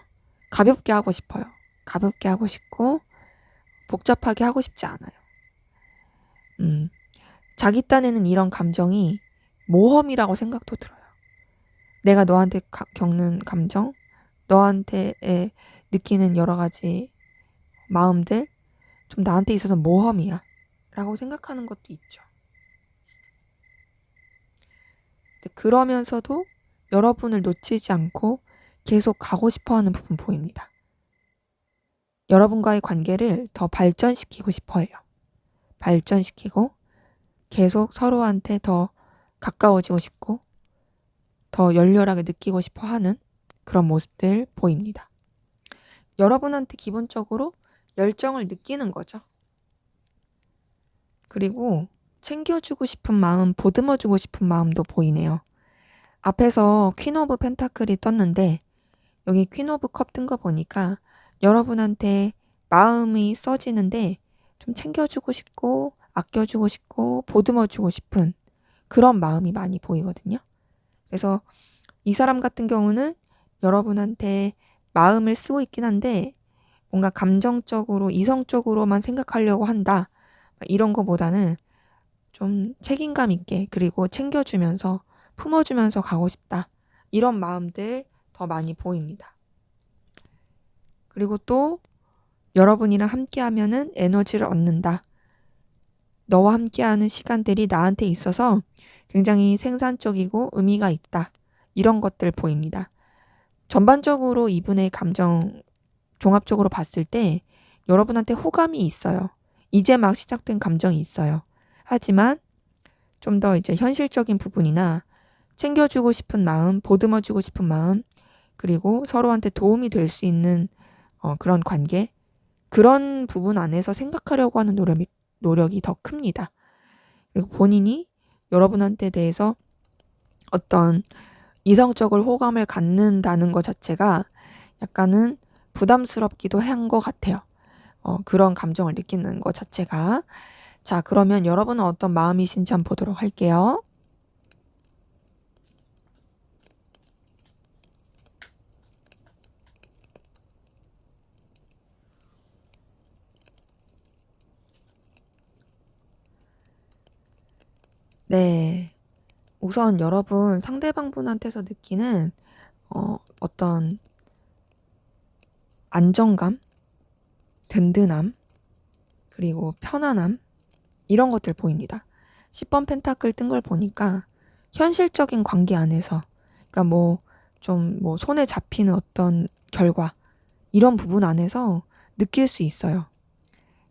가볍게 하고 싶어요. 가볍게 하고 싶고 복잡하게 하고 싶지 않아요. 자기 딴에는 이런 감정이 모험이라고 생각도 들어요. 내가 너한테 겪는 감정, 너한테 느끼는 여러 가지 마음들, 좀 나한테 있어서 모험이야 라고 생각하는 것도 있죠. 그러면서도 여러분을 놓치지 않고 계속 가고 싶어하는 부분 보입니다. 여러분과의 관계를 더 발전시키고 싶어 해요. 발전시키고 계속 서로한테 더 가까워지고 싶고 더 열렬하게 느끼고 싶어 하는 그런 모습들 보입니다. 여러분한테 기본적으로 열정을 느끼는 거죠. 그리고 챙겨주고 싶은 마음, 보듬어주고 싶은 마음도 보이네요. 앞에서 퀸 오브 펜타클이 떴는데 여기 퀸 오브 컵 뜬 거 보니까 여러분한테 마음이 써지는데 좀 챙겨주고 싶고 아껴주고 싶고 보듬어주고 싶은 그런 마음이 많이 보이거든요. 그래서 이 사람 같은 경우는 여러분한테 마음을 쓰고 있긴 한데 뭔가 감정적으로 이성적으로만 생각하려고 한다. 이런 거보다는 좀 책임감 있게 그리고 챙겨주면서 품어주면서 가고 싶다. 이런 마음들 더 많이 보입니다. 그리고 또 여러분이랑 함께하면은 에너지를 얻는다. 너와 함께하는 시간들이 나한테 있어서 굉장히 생산적이고 의미가 있다. 이런 것들 보입니다. 전반적으로 이분의 감정 종합적으로 봤을 때 여러분한테 호감이 있어요. 이제 막 시작된 감정이 있어요. 하지만 좀 더 이제 현실적인 부분이나 챙겨주고 싶은 마음, 보듬어주고 싶은 마음, 그리고 서로한테 도움이 될 수 있는 그런 관계, 그런 부분 안에서 생각하려고 하는 노력이 더 큽니다. 그리고 본인이 여러분한테 대해서 어떤 이성적으로 호감을 갖는다는 것 자체가 약간은 부담스럽기도 한 것 같아요. 그런 감정을 느끼는 것 자체가. 자, 그러면 여러분은 어떤 마음이신지 한번 보도록 할게요. 네. 우선 여러분 상대방분한테서 느끼는 어떤 안정감, 든든함, 그리고 편안함, 이런 것들 보입니다. 10번 펜타클 뜬 걸 보니까 현실적인 관계 안에서, 그러니까 좀 손에 잡히는 어떤 결과, 이런 부분 안에서 느낄 수 있어요.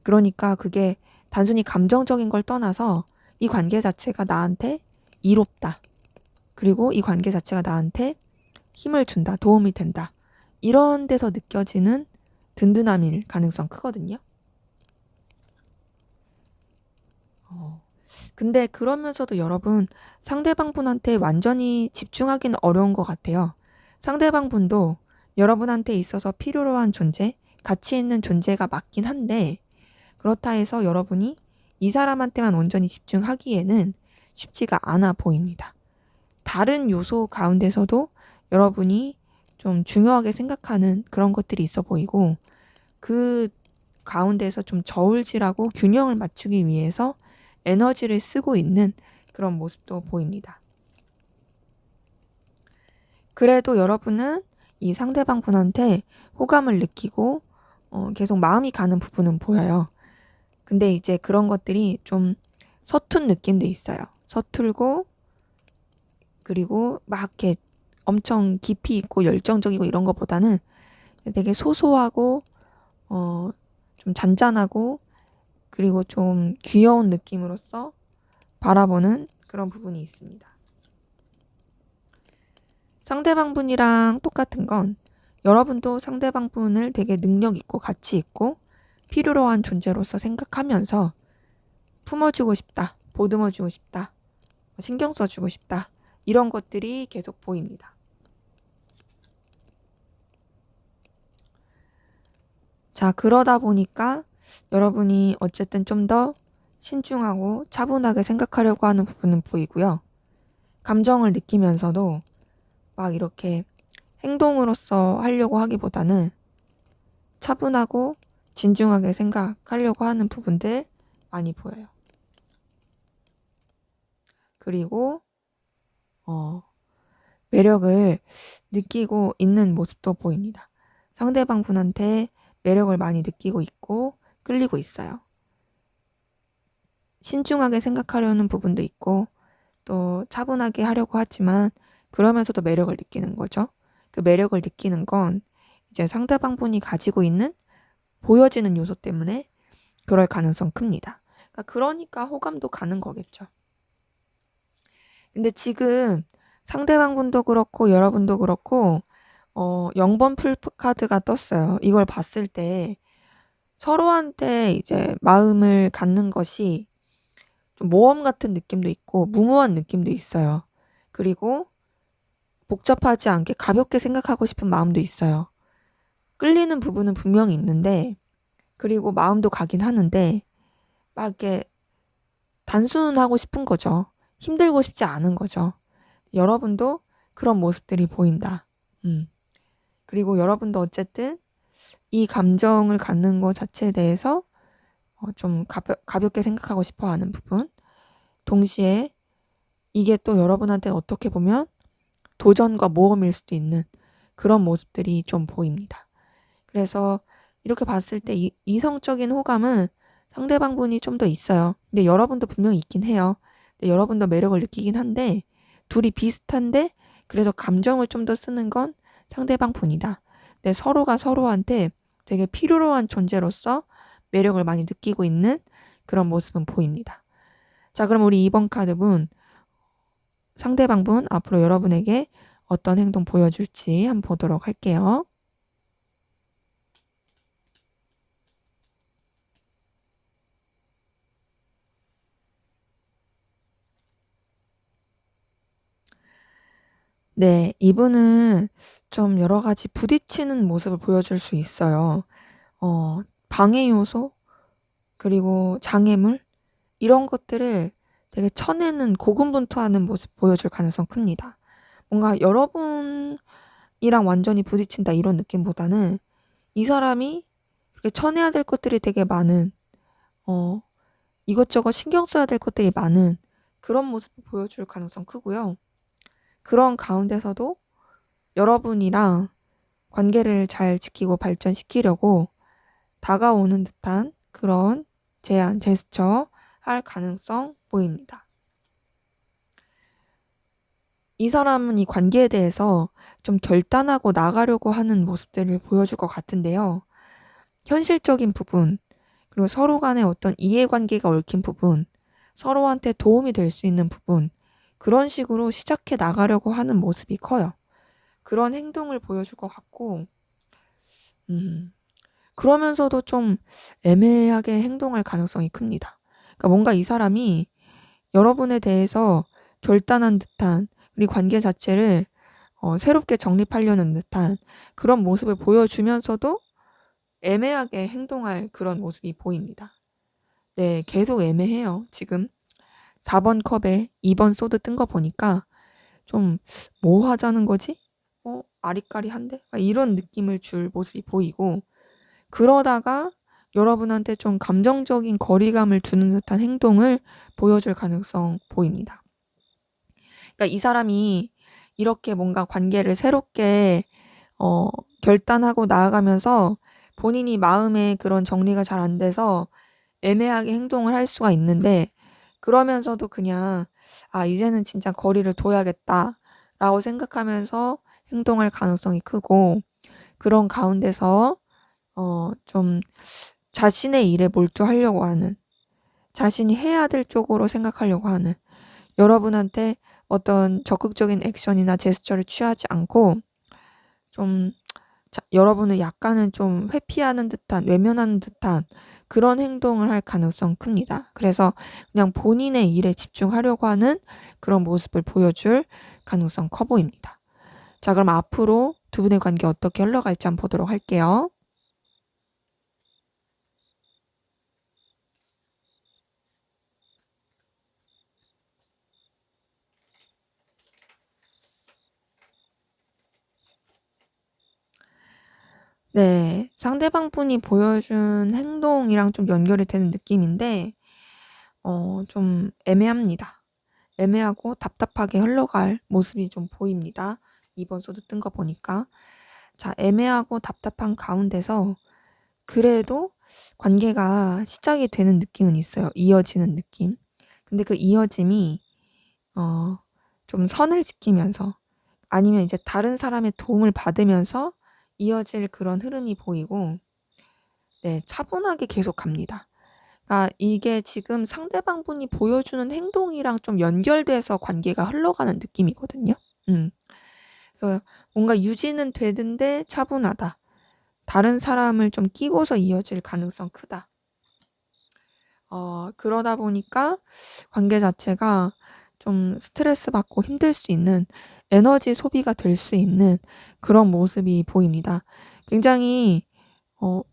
그러니까 그게 단순히 감정적인 걸 떠나서 이 관계 자체가 나한테 이롭다. 그리고 이 관계 자체가 나한테 힘을 준다, 도움이 된다. 이런 데서 느껴지는 든든함일 가능성 크거든요. 근데 그러면서도 여러분 상대방분한테 완전히 집중하기는 어려운 것 같아요. 상대방분도 여러분한테 있어서 필요로 한 존재, 가치 있는 존재가 맞긴 한데, 그렇다 해서 여러분이 이 사람한테만 온전히 집중하기에는 쉽지가 않아 보입니다. 다른 요소 가운데서도 여러분이 좀 중요하게 생각하는 그런 것들이 있어 보이고, 그 가운데서 좀 저울질하고 균형을 맞추기 위해서 에너지를 쓰고 있는 그런 모습도 보입니다. 그래도 여러분은 이 상대방 분한테 호감을 느끼고 계속 마음이 가는 부분은 보여요. 근데 이제 그런 것들이 좀 서툰 느낌도 있어요. 서툴고, 그리고 막 이렇게 엄청 깊이 있고 열정적이고 이런 것보다는 되게 소소하고 좀 잔잔하고, 그리고 좀 귀여운 느낌으로서 바라보는 그런 부분이 있습니다. 상대방 분이랑 똑같은 건 여러분도 상대방 분을 되게 능력 있고 가치 있고 필요로 한 존재로서 생각하면서 품어주고 싶다, 보듬어주고 싶다, 신경 써주고 싶다, 이런 것들이 계속 보입니다. 자, 그러다 보니까 여러분이 어쨌든 좀 더 신중하고 차분하게 생각하려고 하는 부분은 보이고요. 감정을 느끼면서도 막 이렇게 행동으로서 하려고 하기보다는 차분하고 진중하게 생각하려고 하는 부분들 많이 보여요. 그리고 매력을 느끼고 있는 모습도 보입니다. 상대방 분한테 매력을 많이 느끼고 있고 끌리고 있어요. 신중하게 생각하려는 부분도 있고 또 차분하게 하려고 하지만 그러면서도 매력을 느끼는 거죠. 그 매력을 느끼는 건 이제 상대방 분이 가지고 있는 보여지는 요소 때문에 그럴 가능성 큽니다. 그러니까 호감도 가는 거겠죠. 근데 지금 상대방 분도 그렇고 여러분도 그렇고 0번 풀카드가 떴어요. 이걸 봤을 때 서로한테 이제 마음을 갖는 것이 좀 모험 같은 느낌도 있고 무모한 느낌도 있어요. 그리고 복잡하지 않게 가볍게 생각하고 싶은 마음도 있어요. 끌리는 부분은 분명히 있는데, 그리고 마음도 가긴 하는데 막 이렇게 단순하고 싶은 거죠. 힘들고 싶지 않은 거죠. 여러분도 그런 모습들이 보인다. 그리고 여러분도 어쨌든 이 감정을 갖는 것 자체에 대해서 좀 가볍게 생각하고 싶어 하는 부분. 동시에 이게 또 여러분한테 어떻게 보면 도전과 모험일 수도 있는 그런 모습들이 좀 보입니다. 그래서 이렇게 봤을 때 이성적인 호감은 상대방 분이 좀 더 있어요. 근데 여러분도 분명히 있긴 해요. 근데 여러분도 매력을 느끼긴 한데 둘이 비슷한데 그래도 감정을 좀 더 쓰는 건 상대방 분이다. 근데 서로가 서로한테 되게 필요로 한 존재로서 매력을 많이 느끼고 있는 그런 모습은 보입니다. 자, 그럼 우리 2번 카드분, 상대방 분 앞으로 여러분에게 어떤 행동 보여줄지 한번 보도록 할게요. 네, 이분은 좀 여러 가지 부딪히는 모습을 보여줄 수 있어요. 방해 요소, 그리고 장애물, 이런 것들을 되게 쳐내는 고군분투하는 모습 보여줄 가능성 큽니다. 뭔가 여러분이랑 완전히 부딪힌다 이런 느낌보다는 이 사람이 이렇게 쳐내야 될 것들이 되게 많은, 이것저것 신경 써야 될 것들이 많은 그런 모습을 보여줄 가능성 크고요. 그런 가운데서도 여러분이랑 관계를 잘 지키고 발전시키려고 다가오는 듯한 그런 제안, 제스처 할 가능성 보입니다. 이 사람은 이 관계에 대해서 좀 결단하고 나가려고 하는 모습들을 보여줄 것 같은데요. 현실적인 부분, 그리고 서로 간의 어떤 이해관계가 얽힌 부분, 서로한테 도움이 될 수 있는 부분, 그런 식으로 시작해 나가려고 하는 모습이 커요. 그런 행동을 보여줄 것 같고, 그러면서도 좀 애매하게 행동할 가능성이 큽니다. 그러니까 뭔가 이 사람이 여러분에 대해서 결단한 듯한, 우리 관계 자체를 새롭게 정립하려는 듯한 그런 모습을 보여주면서도 애매하게 행동할 그런 모습이 보입니다. 네, 계속 애매해요. 지금 4번 컵에 2번 소드 뜬 거 보니까 좀 뭐 하자는 거지? 아리까리한데? 이런 느낌을 줄 모습이 보이고, 그러다가 여러분한테 좀 감정적인 거리감을 두는 듯한 행동을 보여줄 가능성 보입니다. 그러니까 이 사람이 이렇게 뭔가 관계를 새롭게 결단하고 나아가면서 본인이 마음에 그런 정리가 잘 안 돼서 애매하게 행동을 할 수가 있는데, 그러면서도 그냥 이제는 진짜 거리를 둬야겠다라고 생각하면서 행동할 가능성이 크고, 그런 가운데서 좀 자신의 일에 몰두하려고 하는, 자신이 해야 될 쪽으로 생각하려고 하는, 여러분한테 어떤 적극적인 액션이나 제스처를 취하지 않고 좀 여러분을 약간은 좀 회피하는 듯한, 외면하는 듯한 그런 행동을 할 가능성 큽니다. 그래서 그냥 본인의 일에 집중하려고 하는 그런 모습을 보여줄 가능성 커 보입니다. 자, 그럼 앞으로 두 분의 관계 어떻게 흘러갈지 한번 보도록 할게요. 네, 상대방 분이 보여준 행동이랑 좀 연결이 되는 느낌인데, 좀 애매합니다. 애매하고 답답하게 흘러갈 모습이 좀 보입니다. 2번 소드 뜬 거 보니까. 자, 애매하고 답답한 가운데서 그래도 관계가 시작이 되는 느낌은 있어요. 이어지는 느낌. 근데 그 이어짐이 좀 선을 지키면서, 아니면 이제 다른 사람의 도움을 받으면서 이어질 그런 흐름이 보이고, 네, 차분하게 계속 갑니다. 그러니까 이게 지금 상대방 분이 보여주는 행동이랑 좀 연결돼서 관계가 흘러가는 느낌이거든요. 그래서 뭔가 유지는 되는데 차분하다. 다른 사람을 좀 끼고서 이어질 가능성 크다. 그러다 보니까 관계 자체가 좀 스트레스 받고 힘들 수 있는, 에너지 소비가 될 수 있는 그런 모습이 보입니다. 굉장히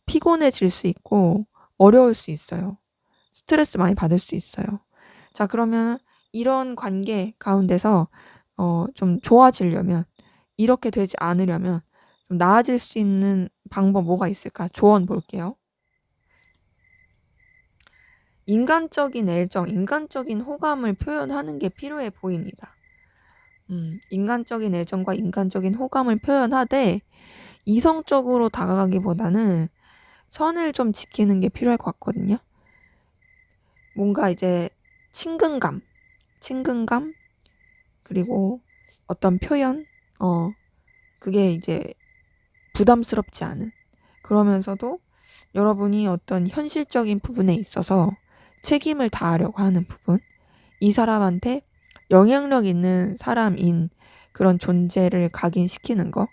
피곤해질 수 있고 어려울 수 있어요. 스트레스 많이 받을 수 있어요. 자, 그러면 이런 관계 가운데서 좀 좋아지려면, 이렇게 되지 않으려면 좀 나아질 수 있는 방법 뭐가 있을까? 조언 볼게요. 인간적인 애정, 인간적인 호감을 표현하는 게 필요해 보입니다. 인간적인 애정과 인간적인 호감을 표현하되 이성적으로 다가가기보다는 선을 좀 지키는 게 필요할 것 같거든요. 뭔가 이제 친근감, 그리고 어떤 표현, 그게 이제 부담스럽지 않은, 그러면서도 여러분이 어떤 현실적인 부분에 있어서 책임을 다하려고 하는 부분, 이 사람한테 영향력 있는 사람인 그런 존재를 각인시키는 거,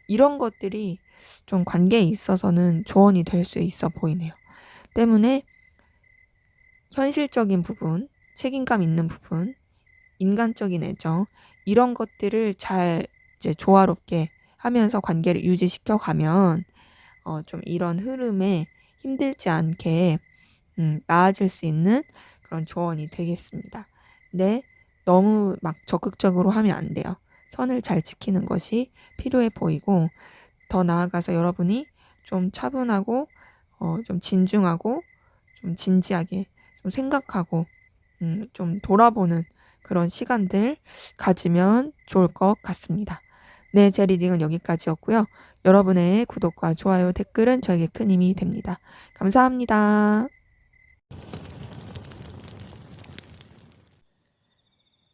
이런 것들이 좀 관계에 있어서는 조언이 될 수 있어 보이네요. 때문에 현실적인 부분, 책임감 있는 부분, 인간적인 애정, 이런 것들을 잘 이제 조화롭게 하면서 관계를 유지시켜 가면 좀 이런 흐름에 힘들지 않게 나아질 수 있는 그런 조언이 되겠습니다. 근데 너무 막 적극적으로 하면 안 돼요. 선을 잘 지키는 것이 필요해 보이고, 더 나아가서 여러분이 좀 차분하고 좀 진중하고 좀 진지하게 좀 생각하고 좀 돌아보는 그런 시간들 가지면 좋을 것 같습니다. 네, 제 리딩은 여기까지였고요. 여러분의 구독과 좋아요, 댓글은 저에게 큰 힘이 됩니다. 감사합니다.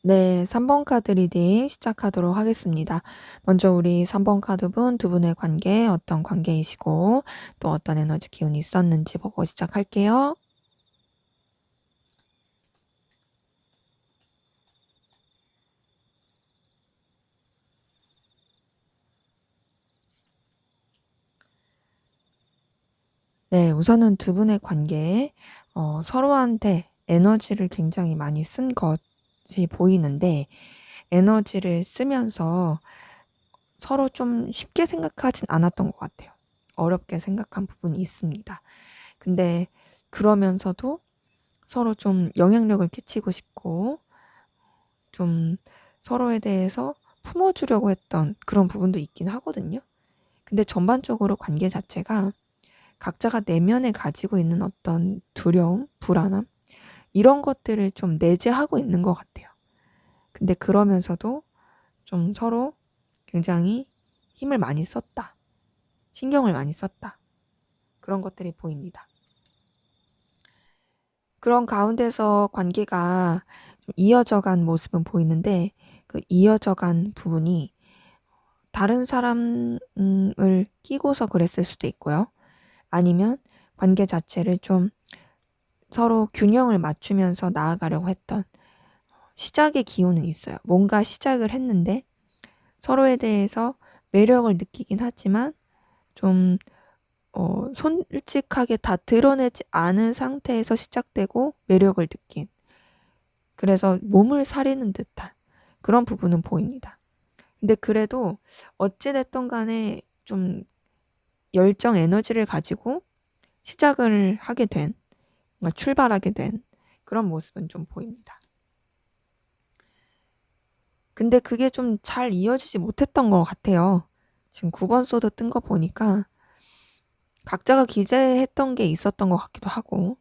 네, 3번 카드 리딩 시작하도록 하겠습니다. 먼저 우리 3번 카드분 두 분의 관계, 어떤 관계이시고 또 어떤 에너지 기운이 있었는지 보고 시작할게요. 네, 우선은 두 분의 관계에 서로한테 에너지를 굉장히 많이 쓴 것이 보이는데, 에너지를 쓰면서 서로 좀 쉽게 생각하진 않았던 것 같아요. 어렵게 생각한 부분이 있습니다. 근데 그러면서도 서로 좀 영향력을 끼치고 싶고 좀 서로에 대해서 품어주려고 했던 그런 부분도 있긴 하거든요. 근데 전반적으로 관계 자체가 각자가 내면에 가지고 있는 어떤 두려움, 불안함, 이런 것들을 좀 내재하고 있는 것 같아요. 근데 그러면서도 좀 서로 굉장히 힘을 많이 썼다. 신경을 많이 썼다. 그런 것들이 보입니다. 그런 가운데서 관계가 좀 이어져 간 모습은 보이는데, 그 이어져 간 부분이 다른 사람을 끼고서 그랬을 수도 있고요. 아니면 관계 자체를 좀 서로 균형을 맞추면서 나아가려고 했던 시작의 기운은 있어요. 뭔가 시작을 했는데 서로에 대해서 매력을 느끼긴 하지만 좀 솔직하게 다 드러내지 않은 상태에서 시작되고 매력을 느낀, 그래서 몸을 사리는 듯한 그런 부분은 보입니다. 근데 그래도 어찌됐든 간에 좀 열정 에너지를 가지고 시작을 하게 된, 뭔가 출발하게 된 그런 모습은 좀 보입니다. 근데 그게 좀 잘 이어지지 못했던 것 같아요. 지금 9번 소드 뜬 거 보니까 각자가 기대했던 게 있었던 것 같기도 하고,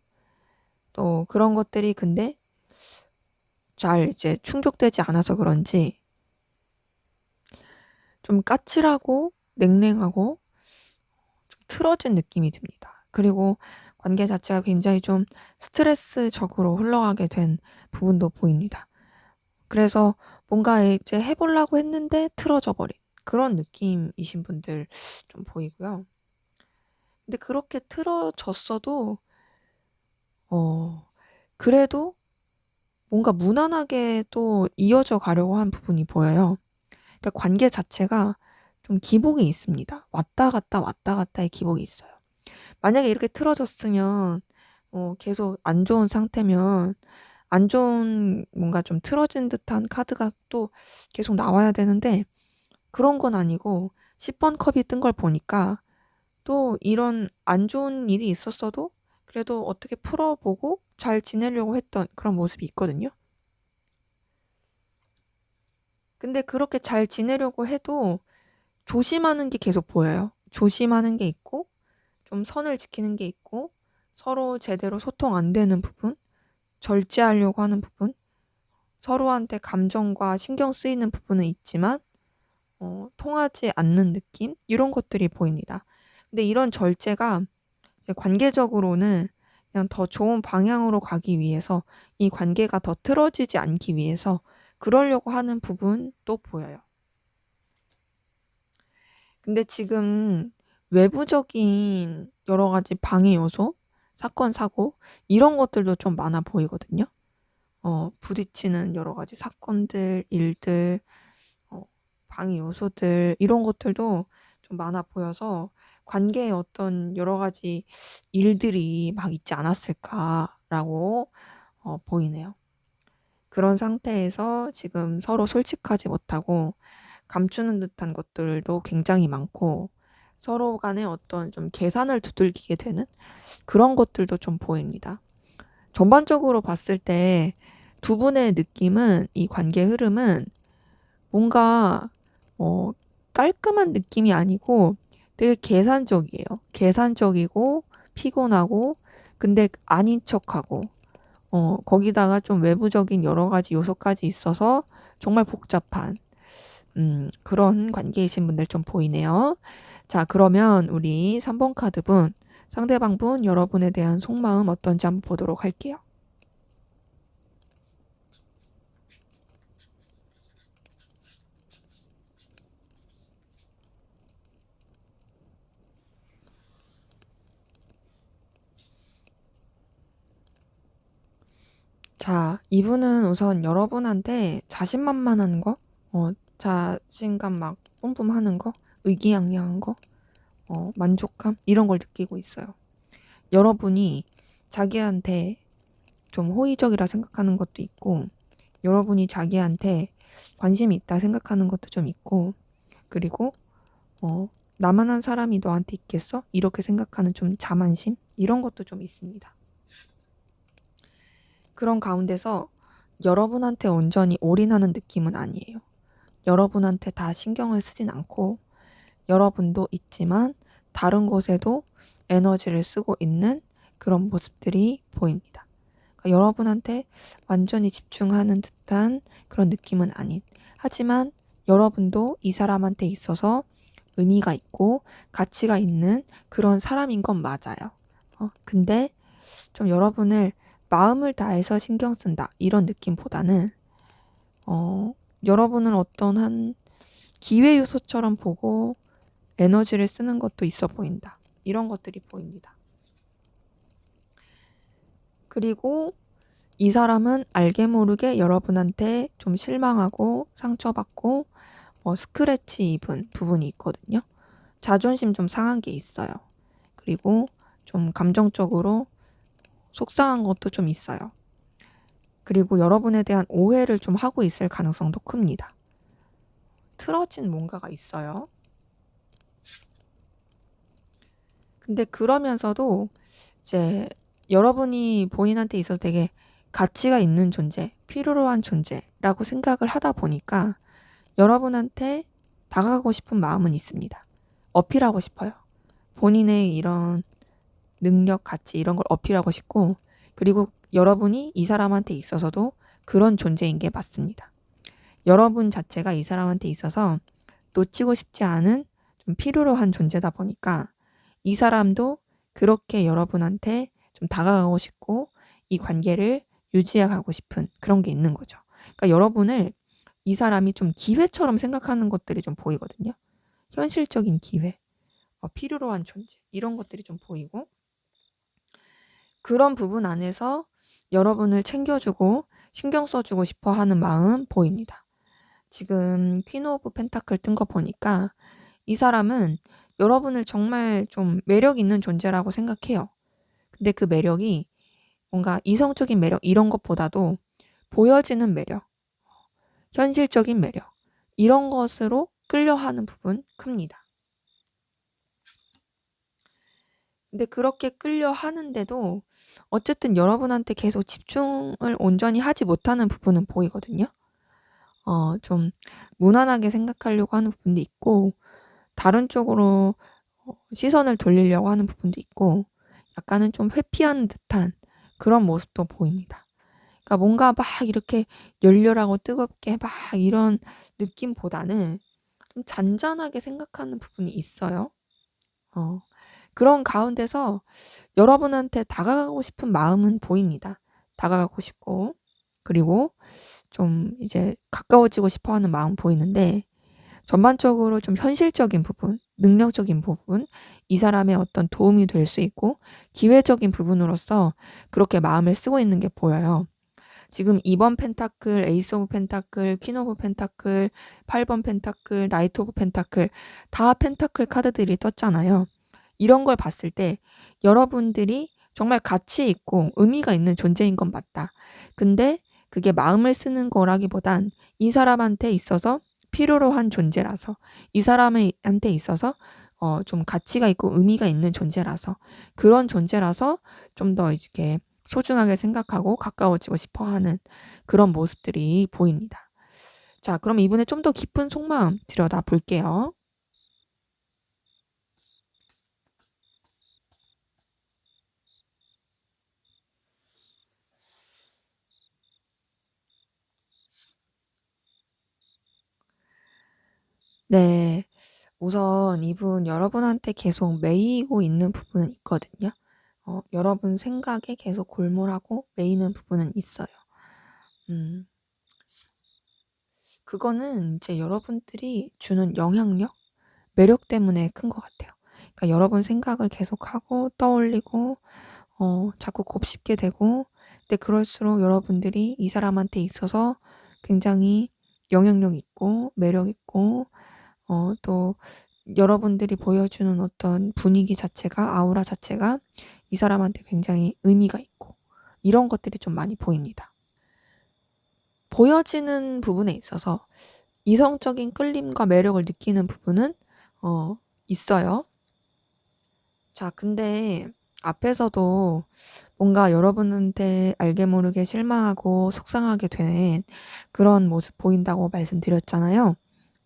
또 그런 것들이 근데 잘 이제 충족되지 않아서 그런지 좀 까칠하고 냉랭하고 좀 틀어진 느낌이 듭니다. 그리고 관계 자체가 굉장히 좀 스트레스적으로 흘러가게 된 부분도 보입니다. 그래서 뭔가 이제 해보려고 했는데 틀어져 버린 그런 느낌이신 분들 좀 보이고요. 근데 그렇게 틀어졌어도 그래도 뭔가 무난하게 또 이어져 가려고 한 부분이 보여요. 그러니까 관계 자체가 좀 기복이 있습니다. 왔다 갔다 왔다 갔다의 기복이 있어요. 만약에 이렇게 틀어졌으면 계속 안 좋은 상태면 안 좋은 뭔가 좀 틀어진 듯한 카드가 또 계속 나와야 되는데, 그런 건 아니고 10번 컵이 뜬 걸 보니까 또 이런 안 좋은 일이 있었어도 그래도 어떻게 풀어보고 잘 지내려고 했던 그런 모습이 있거든요. 근데 그렇게 잘 지내려고 해도 조심하는 게 계속 보여요. 조심하는 게 있고 좀 선을 지키는 게 있고 서로 제대로 소통 안 되는 부분, 절제하려고 하는 부분, 서로한테 감정과 신경 쓰이는 부분은 있지만 통하지 않는 느낌? 이런 것들이 보입니다. 근데 이런 절제가 관계적으로는 그냥 더 좋은 방향으로 가기 위해서, 이 관계가 더 틀어지지 않기 위해서 그러려고 하는 부분도 보여요. 근데 지금 외부적인 여러 가지 방해 요소, 사건, 사고, 이런 것들도 좀 많아 보이거든요. 부딪히는 여러 가지 사건들, 일들, 어, 방해 요소들 이런 것들도 좀 많아 보여서 관계에 어떤 여러 가지 일들이 막 있지 않았을까라고 보이네요. 그런 상태에서 지금 서로 솔직하지 못하고 감추는 듯한 것들도 굉장히 많고 서로 간에 어떤 좀 계산을 두들기게 되는 그런 것들도 좀 보입니다. 전반적으로 봤을 때 두 분의 느낌은 이 관계 흐름은 뭔가 깔끔한 느낌이 아니고 되게 계산적이에요. 계산적이고 피곤하고 근데 아닌 척하고 거기다가 좀 외부적인 여러 가지 요소까지 있어서 정말 복잡한 그런 관계이신 분들 좀 보이네요. 자, 그러면 우리 3번 카드분, 상대방분 여러분에 대한 속마음 어떤지 한번 보도록 할게요. 자, 이분은 우선 여러분한테 자신만만한 거, 자신감 막 뿜뿜하는 거, 의기양양한 거, 만족감 이런 걸 느끼고 있어요. 여러분이 자기한테 좀 호의적이라 생각하는 것도 있고, 여러분이 자기한테 관심이 있다 생각하는 것도 좀 있고, 그리고 나만한 사람이 너한테 있겠어? 이렇게 생각하는 좀 자만심 이런 것도 좀 있습니다. 그런 가운데서 여러분한테 온전히 올인하는 느낌은 아니에요. 여러분한테 다 신경을 쓰진 않고 여러분도 있지만 다른 곳에도 에너지를 쓰고 있는 그런 모습들이 보입니다. 그러니까 여러분한테 완전히 집중하는 듯한 그런 느낌은 아닌, 하지만 여러분도 이 사람한테 있어서 의미가 있고 가치가 있는 그런 사람인 건 맞아요. 근데 좀 여러분을 마음을 다해서 신경 쓴다 이런 느낌보다는 여러분을 어떤 한 기회 요소처럼 보고 에너지를 쓰는 것도 있어 보인다. 이런 것들이 보입니다. 그리고 이 사람은 알게 모르게 여러분한테 좀 실망하고 상처받고 스크래치 입은 부분이 있거든요. 자존심 좀 상한 게 있어요. 그리고 좀 감정적으로 속상한 것도 좀 있어요. 그리고 여러분에 대한 오해를 좀 하고 있을 가능성도 큽니다. 틀어진 뭔가가 있어요. 근데 그러면서도 이제 여러분이 본인한테 있어서 되게 가치가 있는 존재, 필요로 한 존재라고 생각을 하다 보니까 여러분한테 다가가고 싶은 마음은 있습니다. 어필하고 싶어요. 본인의 이런 능력, 가치 이런 걸 어필하고 싶고, 그리고 여러분이 이 사람한테 있어서도 그런 존재인 게 맞습니다. 여러분 자체가 이 사람한테 있어서 놓치고 싶지 않은 좀 필요로 한 존재다 보니까 이 사람도 그렇게 여러분한테 좀 다가가고 싶고 이 관계를 유지해 가고 싶은 그런 게 있는 거죠. 그러니까 여러분을 이 사람이 좀 기회처럼 생각하는 것들이 좀 보이거든요. 현실적인 기회, 필요로 한 존재 이런 것들이 좀 보이고 그런 부분 안에서 여러분을 챙겨주고 신경 써주고 싶어 하는 마음 보입니다. 지금 퀸 오브 펜타클 뜬 거 보니까 이 사람은 여러분을 정말 좀 매력 있는 존재라고 생각해요. 근데 그 매력이 뭔가 이성적인 매력 이런 것보다도 보여지는 매력, 현실적인 매력 이런 것으로 끌려하는 부분 큽니다. 근데 그렇게 끌려하는데도 어쨌든 여러분한테 계속 집중을 온전히 하지 못하는 부분은 보이거든요. 좀 무난하게 생각하려고 하는 부분도 있고 다른 쪽으로 시선을 돌리려고 하는 부분도 있고 약간은 좀 회피하는 듯한 그런 모습도 보입니다. 그러니까 뭔가 막 이렇게 열렬하고 뜨겁게 막 이런 느낌보다는 좀 잔잔하게 생각하는 부분이 있어요. 그런 가운데서 여러분한테 다가가고 싶은 마음은 보입니다. 다가가고 싶고 그리고 좀 이제 가까워지고 싶어 하는 마음 보이는데 전반적으로 좀 현실적인 부분, 능력적인 부분, 이 사람의 어떤 도움이 될 수 있고 기회적인 부분으로서 그렇게 마음을 쓰고 있는 게 보여요. 지금 2번 펜타클, 에이스 오브 펜타클, 퀸 오브 펜타클, 8번 펜타클, 나이트 오브 펜타클 다 펜타클 카드들이 떴잖아요. 이런 걸 봤을 때 여러분들이 정말 가치 있고 의미가 있는 존재인 건 맞다. 근데 그게 마음을 쓰는 거라기보단 이 사람한테 있어서 필요로 한 존재라서, 이 사람한테 있어서 좀 가치가 있고 의미가 있는 존재라서, 그런 존재라서 좀 더 이렇게 소중하게 생각하고 가까워지고 싶어 하는 그런 모습들이 보입니다. 자, 그럼 이분의 좀 더 깊은 속마음 들여다 볼게요. 네. 우선 이분 여러분한테 계속 매이고 있는 부분은 있거든요. 여러분 생각에 계속 골몰하고 매이는 부분은 있어요. 그거는 이제 여러분들이 주는 영향력, 매력 때문에 큰 것 같아요. 그러니까 여러분 생각을 계속하고 떠올리고 자꾸 곱씹게 되고, 근데 그럴수록 여러분들이 이 사람한테 있어서 굉장히 영향력 있고 매력 있고 또 여러분들이 보여주는 어떤 분위기 자체가, 아우라 자체가 이 사람한테 굉장히 의미가 있고 이런 것들이 좀 많이 보입니다. 보여지는 부분에 있어서 이성적인 끌림과 매력을 느끼는 부분은 있어요. 자, 근데 앞에서도 뭔가 여러분한테 알게 모르게 실망하고 속상하게 된 그런 모습 보인다고 말씀드렸잖아요.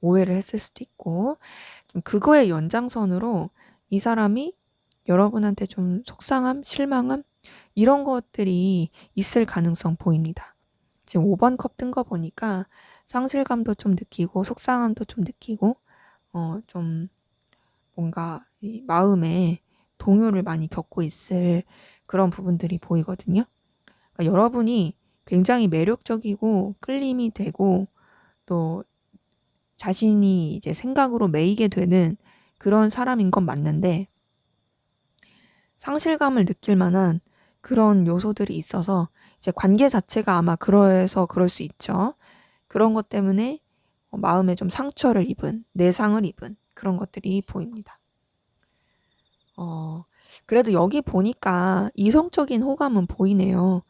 오해를 했을 수도 있고, 좀 그거의 연장선으로 이 사람이 여러분한테 좀 속상함, 실망함 이런 것들이 있을 가능성 보입니다. 지금 5번 컵 뜬 거 보니까 상실감도 좀 느끼고 속상함도 좀 느끼고 좀 뭔가 이 마음에 동요를 많이 겪고 있을 그런 부분들이 보이거든요. 그러니까 여러분이 굉장히 매력적이고 끌림이 되고 또 자신이 이제 생각으로 매이게 되는 그런 사람인 건 맞는데, 상실감을 느낄 만한 그런 요소들이 있어서 이제 관계 자체가 아마 그래서 그럴 수 있죠. 그런 것 때문에 마음에 좀 상처를 입은, 내상을 입은 그런 것들이 보입니다. 그래도 여기 보니까 이성적인 호감은 보이네요.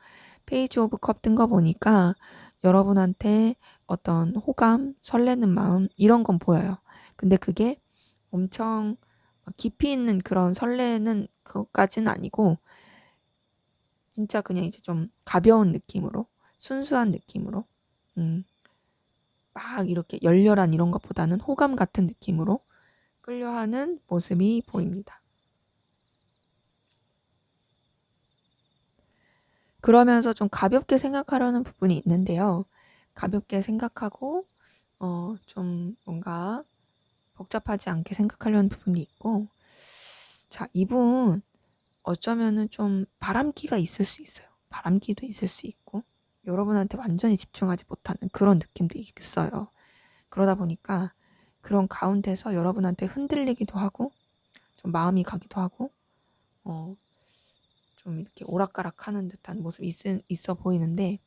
페이지 오브 컵 뜬 거 보니까 여러분한테 어떤 호감, 설레는 마음 이런 건 보여요. 근데 그게 엄청 깊이 있는 그런 설레는 그것까지는 아니고 진짜 그냥 이제 좀 가벼운 느낌으로, 순수한 느낌으로 막 이렇게 열렬한 이런 것보다는 호감 같은 느낌으로 끌려하는 모습이 보입니다. 그러면서 좀 가볍게 생각하려는 부분이 있는데요. 가볍게 생각하고 좀 뭔가 복잡하지 않게 생각하려는 부분이 있고, 자, 이분 어쩌면은 좀 바람기가 있을 수 있어요. 바람기도 있을 수 있고 여러분한테 완전히 집중하지 못하는 그런 느낌도 있어요. 그러다 보니까 그런 가운데서 여러분한테 흔들리기도 하고 좀 마음이 가기도 하고 좀 이렇게 오락가락하는 듯한 모습이 있어 보이는데,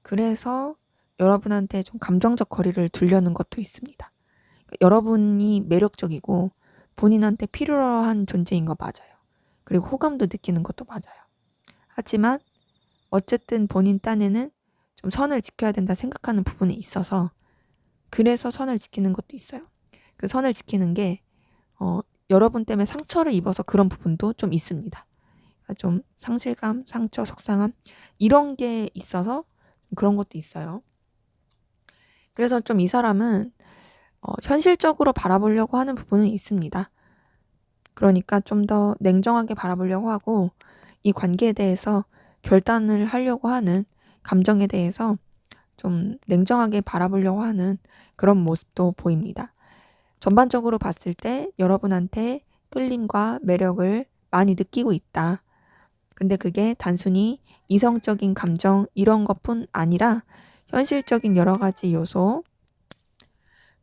그래서 여러분한테 좀 감정적 거리를 두려는 것도 있습니다. 그러니까 여러분이 매력적이고 본인한테 필요한 존재인 거 맞아요. 그리고 호감도 느끼는 것도 맞아요. 하지만 어쨌든 본인 딴에는 좀 선을 지켜야 된다 생각하는 부분이 있어서 그래서 선을 지키는 것도 있어요. 그 선을 지키는 게 여러분 때문에 상처를 입어서 그런 부분도 좀 있습니다. 그러니까 좀 상실감, 상처, 속상함 이런 게 있어서 그런 것도 있어요. 그래서 좀 이 사람은 현실적으로 바라보려고 하는 부분은 있습니다. 그러니까 좀 더 냉정하게 바라보려고 하고 이 관계에 대해서 결단을 하려고 하는, 감정에 대해서 좀 냉정하게 바라보려고 하는 그런 모습도 보입니다. 전반적으로 봤을 때 여러분한테 끌림과 매력을 많이 느끼고 있다. 근데 그게 단순히 이성적인 감정 이런 것뿐 아니라 현실적인 여러 가지 요소,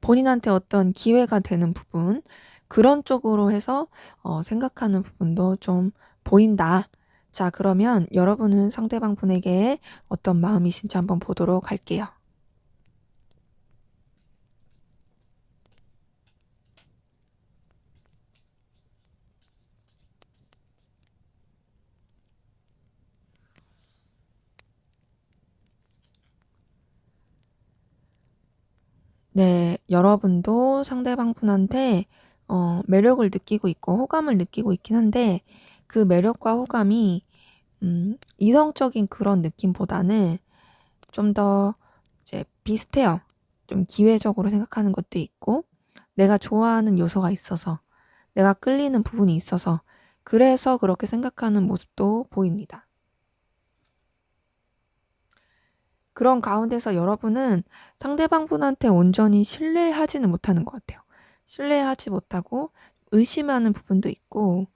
본인한테 어떤 기회가 되는 부분, 그런 쪽으로 해서 생각하는 부분도 좀 보인다. 자, 그러면 여러분은 상대방 분에게 어떤 마음이신지 한번 보도록 할게요. 네, 여러분도 상대방 분한테 매력을 느끼고 있고 호감을 느끼고 있긴 한데 그 매력과 호감이 이성적인 그런 느낌보다는 좀 더 이제 비슷해요. 좀 기회적으로 생각하는 것도 있고 내가 좋아하는 요소가 있어서 내가 끌리는 부분이 있어서 그래서 그렇게 생각하는 모습도 보입니다. 그런 가운데서 여러분은 상대방 분한테 온전히 신뢰하지는 못하는 것 같아요. 신뢰하지 못하고 의심하는 부분도 있고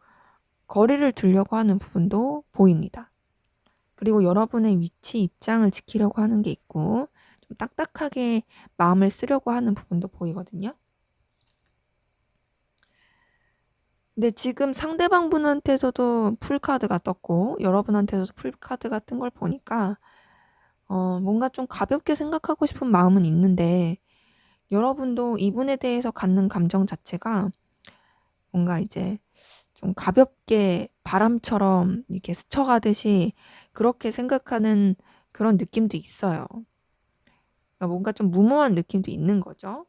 거리를 두려고 하는 부분도 보입니다. 그리고 여러분의 위치, 입장을 지키려고 하는 게 있고 좀 딱딱하게 마음을 쓰려고 하는 부분도 보이거든요. 근데 지금 상대방 분한테서도 풀카드가 떴고 여러분한테서도 풀카드가 뜬 걸 보니까 뭔가 좀 가볍게 생각하고 싶은 마음은 있는데 여러분도 이분에 대해서 갖는 감정 자체가 뭔가 이제 좀 가볍게 바람처럼 이렇게 스쳐가듯이 그렇게 생각하는 그런 느낌도 있어요. 그러니까 뭔가 좀 무모한 느낌도 있는 거죠.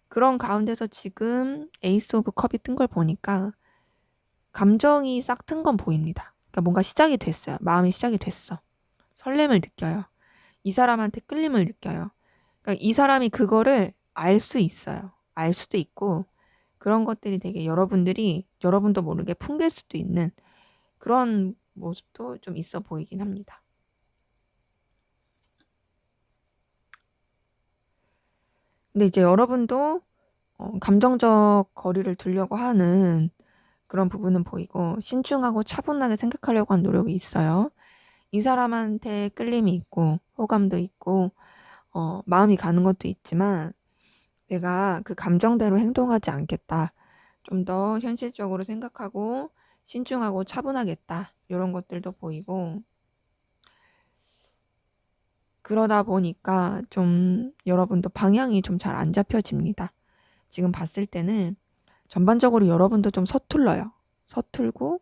그런 가운데서 지금 에이스 오브 컵이 뜬 걸 보니까 감정이 싹 튼 건 보입니다. 그러니까 뭔가 시작이 됐어요. 마음이 시작이 됐어. 설렘을 느껴요. 이 사람한테 끌림을 느껴요. 그러니까 이 사람이 그거를 알 수 있어요. 알 수도 있고 그런 것들이 되게 여러분도 모르게 풍길 수도 있는 그런 모습도 좀 있어 보이긴 합니다. 근데 이제 여러분도 감정적 거리를 두려고 하는 그런 부분은 보이고 신중하고 차분하게 생각하려고 하는 노력이 있어요. 이 사람한테 끌림이 있고 호감도 있고 마음이 가는 것도 있지만 내가 그 감정대로 행동하지 않겠다. 좀 더 현실적으로 생각하고 신중하고 차분하겠다. 이런 것들도 보이고 그러다 보니까 좀 여러분도 방향이 좀 잘 안 잡혀집니다. 지금 봤을 때는 전반적으로 여러분도 좀 서툴러요. 서툴고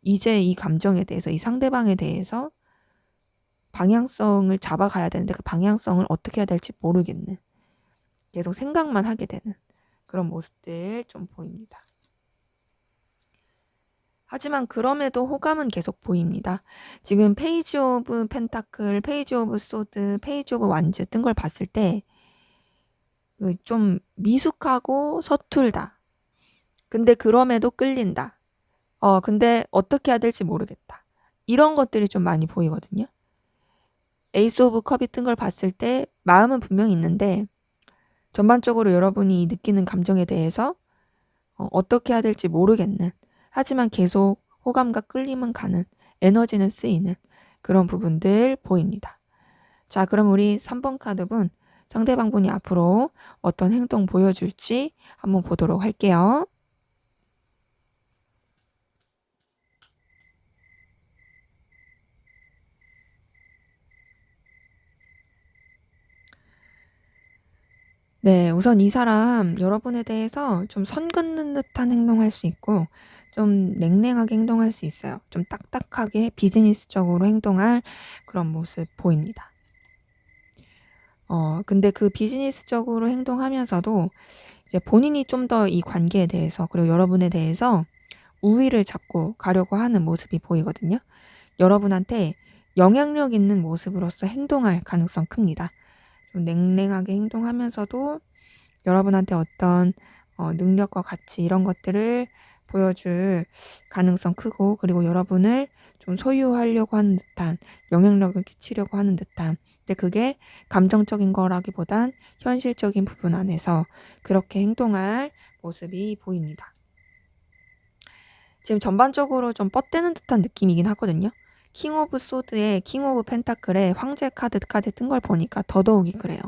이제 이 감정에 대해서 이 상대방에 대해서 방향성을 잡아가야 되는데 그 방향성을 어떻게 해야 될지 모르겠는 계속 생각만 하게 되는 그런 모습들 좀 보입니다. 하지만 그럼에도 호감은 계속 보입니다. 지금 페이지 오브 펜타클, 페이지 오브 소드, 페이지 오브 완즈 뜬 걸 봤을 때 좀 미숙하고 서툴다. 근데 그럼에도 끌린다. 근데 어떻게 해야 될지 모르겠다. 이런 것들이 좀 많이 보이거든요. 에이스 오브 컵이 뜬 걸 봤을 때 마음은 분명히 있는데 전반적으로 여러분이 느끼는 감정에 대해서 어떻게 해야 될지 모르겠는 하지만 계속 호감과 끌림은 가는 에너지는 쓰이는 그런 부분들 보입니다. 자, 그럼 우리 3번 카드분 상대방 분이 앞으로 어떤 행동 보여줄지 한번 보도록 할게요. 네, 우선 이 사람 여러분에 대해서 좀 선 긋는 듯한 행동할 수 있고 좀 냉랭하게 행동할 수 있어요. 좀 딱딱하게 비즈니스적으로 행동할 그런 모습 보입니다. 근데 그 비즈니스적으로 행동하면서도 이제 본인이 좀 더 이 관계에 대해서 그리고 여러분에 대해서 우위를 잡고 가려고 하는 모습이 보이거든요. 여러분한테 영향력 있는 모습으로서 행동할 가능성 큽니다. 좀 냉랭하게 행동하면서도 여러분한테 어떤 능력과 가치 이런 것들을 보여줄 가능성 크고 그리고 여러분을 좀 소유하려고 하는 듯한 영향력을 끼치려고 하는 듯한 근데 그게 감정적인 거라기보단 현실적인 부분 안에서 그렇게 행동할 모습이 보입니다. 지금 전반적으로 좀 뻗대는 듯한 느낌이긴 하거든요. 킹 오브 소드에 킹 오브 펜타클에 황제 카드까지 뜬 걸 보니까 더더욱이 그래요.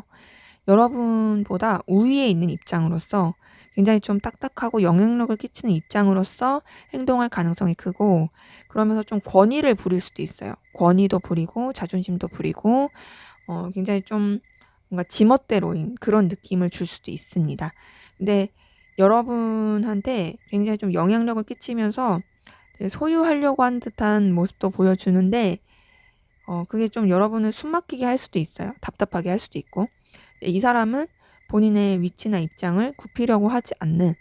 여러분보다 우위에 있는 입장으로서 굉장히 좀 딱딱하고 영향력을 끼치는 입장으로서 행동할 가능성이 크고, 그러면서 좀 권위를 부릴 수도 있어요. 권위도 부리고 자존심도 부리고 굉장히 좀 뭔가 지멋대로인 그런 느낌을 줄 수도 있습니다. 근데 여러분한테 굉장히 좀 영향력을 끼치면서 소유하려고 하는 듯한 모습도 보여주는데, 그게 좀 여러분을 숨막히게 할 수도 있어요. 답답하게 할 수도 있고. 이 사람은 본인의 위치나 입장을 굽히려고 하지 않는,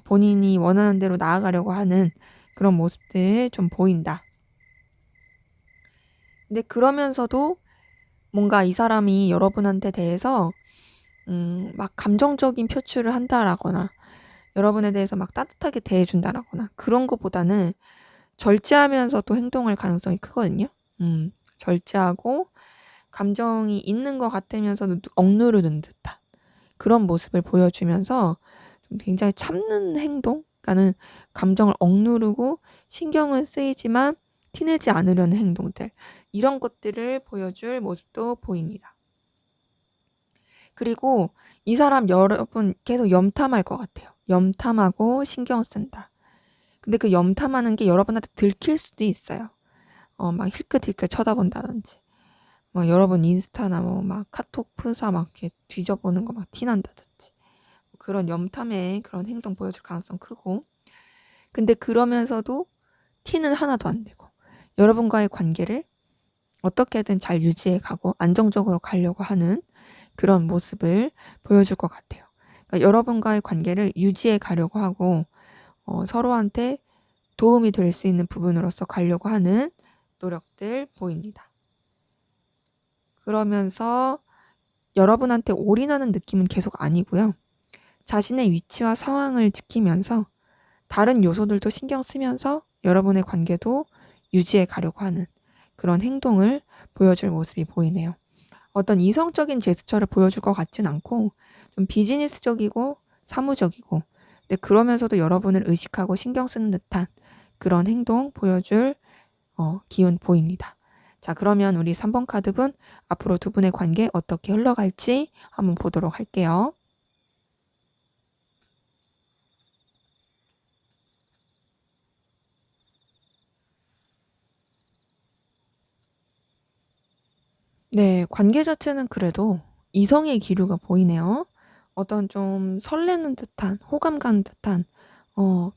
본인이 원하는 대로 나아가려고 하는 그런 모습들 좀 보인다. 근데 그러면서도 뭔가 이 사람이 여러분한테 대해서 막 감정적인 표출을 한다라거나 여러분에 대해서 막 따뜻하게 대해준다라거나 그런 것보다는 절제하면서도 행동할 가능성이 크거든요. 절제하고 감정이 있는 것 같으면서도 억누르는 듯한 그런 모습을 보여주면서 좀 굉장히 참는 행동? 그러니까는 감정을 억누르고 신경은 쓰이지만 티내지 않으려는 행동들, 이런 것들을 보여줄 모습도 보입니다. 그리고 이 사람 여러분 계속 염탐할 것 같아요. 염탐하고 신경 쓴다. 근데 그 염탐하는 게 여러분한테 들킬 수도 있어요. 막 힐끗힐끗 쳐다본다든지, 막 여러분 인스타나 막 카톡 프사 막 이렇게 뒤져보는 거 막 티난다든지, 그런 염탐의 그런 행동 보여줄 가능성 크고, 근데 그러면서도 티는 하나도 안 내고 여러분과의 관계를 어떻게든 잘 유지해 가고 안정적으로 가려고 하는 그런 모습을 보여줄 것 같아요. 그러니까 여러분과의 관계를 유지해 가려고 하고 서로한테 도움이 될 수 있는 부분으로서 가려고 하는 노력들 보입니다. 그러면서 여러분한테 올인하는 느낌은 계속 아니고요. 자신의 위치와 상황을 지키면서 다른 요소들도 신경 쓰면서 여러분의 관계도 유지해 가려고 하는 그런 행동을 보여줄 모습이 보이네요. 어떤 이성적인 제스처를 보여줄 것 같진 않고 좀 비즈니스적이고 사무적이고, 근데 그러면서도 여러분을 의식하고 신경 쓰는 듯한 그런 행동 보여줄 기운 보입니다. 자, 그러면 우리 3번 카드분 앞으로 두 분의 관계 어떻게 흘러갈지 한번 보도록 할게요. 네, 관계 자체는 그래도 이성의 기류가 보이네요. 어떤 좀 설레는 듯한, 호감 가는 듯한,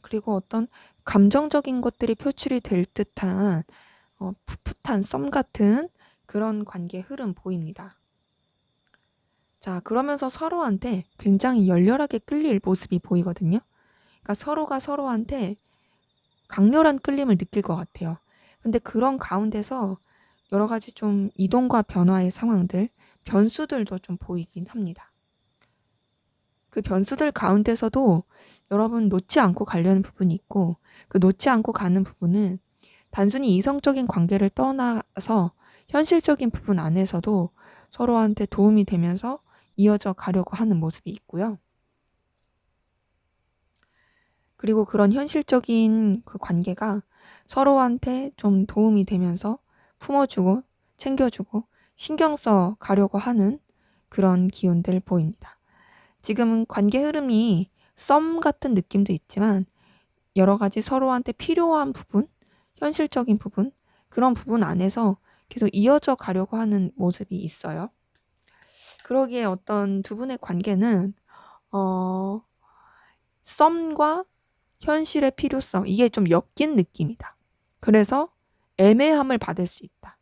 그리고 어떤 감정적인 것들이 표출이 될 듯한, 풋풋한 썸 같은 그런 관계 흐름 보입니다. 자, 그러면서 서로한테 굉장히 열렬하게 끌릴 모습이 보이거든요. 그러니까 서로가 서로한테 강렬한 끌림을 느낄 것 같아요. 근데 그런 가운데서 여러 가지 좀 이동과 변화의 상황들, 변수들도 좀 보이긴 합니다. 그 변수들 가운데서도 여러분 놓지 않고 가려는 부분이 있고, 그 놓지 않고 가는 부분은 단순히 이성적인 관계를 떠나서 현실적인 부분 안에서도 서로한테 도움이 되면서 이어져 가려고 하는 모습이 있고요. 그리고 그런 현실적인 그 관계가 서로한테 좀 도움이 되면서 품어주고 챙겨주고 신경 써 가려고 하는 그런 기운들 보입니다. 지금은 관계 흐름이 썸 같은 느낌도 있지만 여러 가지 서로한테 필요한 부분, 현실적인 부분, 그런 부분 안에서 계속 이어져 가려고 하는 모습이 있어요. 그러기에 어떤 두 분의 관계는 썸과 현실의 필요성, 이게 좀 엮인 느낌이다. 그래서 애매함을 받을 수 있다.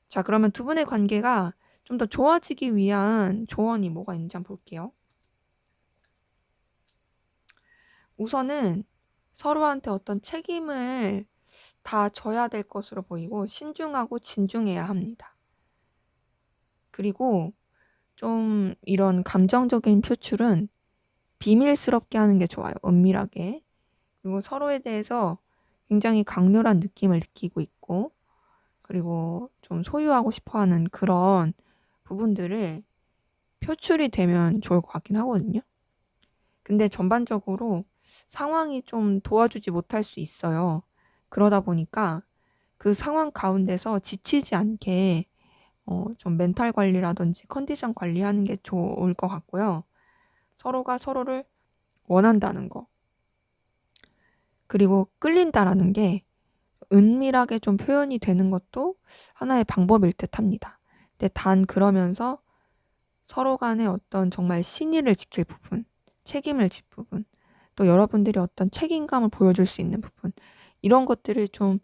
자, 그러면 두 분의 관계가 좀 더 좋아지기 위한 조언이 뭐가 있는지 한번 볼게요. 우선은 서로한테 어떤 책임을 다 져야 될 것으로 보이고 신중하고 진중해야 합니다. 그리고 좀 이런 감정적인 표출은 비밀스럽게 하는 게 좋아요. 은밀하게. 그리고 서로에 대해서 굉장히 강렬한 느낌을 느끼고 있고, 그리고 좀 소유하고 싶어 하는 그런 부분들을 표출이 되면 좋을 것 같긴 하거든요. 근데 전반적으로 상황이 좀 도와주지 못할 수 있어요. 그러다 보니까 그 상황 가운데서 지치지 않게 좀 멘탈 관리라든지 컨디션 관리하는 게 좋을 것 같고요. 서로가 서로를 원한다는 거. 그리고 끌린다라는 게 은밀하게 좀 표현이 되는 것도 하나의 방법일 듯 합니다. 근데 단 그러면서 서로 간에 어떤 정말 신의를 지킬 부분, 책임을 질 부분, 또 여러분들이 어떤 책임감을 보여줄 수 있는 부분, 이런 것들을 좀,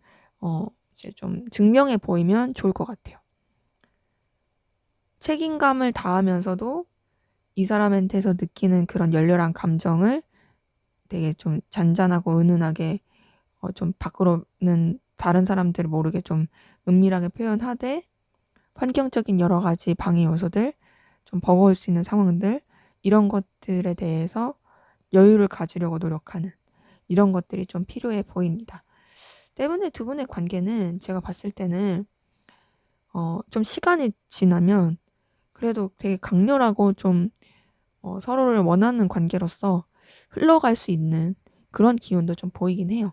이제 좀 증명해 보이면 좋을 것 같아요. 책임감을 다하면서도 이 사람한테서 느끼는 그런 열렬한 감정을 되게 좀 잔잔하고 은은하게 좀 밖으로는 다른 사람들 모르게 좀 은밀하게 표현하되 환경적인 여러 가지 방해 요소들, 좀 버거울 수 있는 상황들, 이런 것들에 대해서 여유를 가지려고 노력하는 이런 것들이 좀 필요해 보입니다. 때문에 두 분의 관계는 제가 봤을 때는 좀 시간이 지나면 그래도 되게 강렬하고 좀 서로를 원하는 관계로서 흘러갈 수 있는 그런 기운도 좀 보이긴 해요.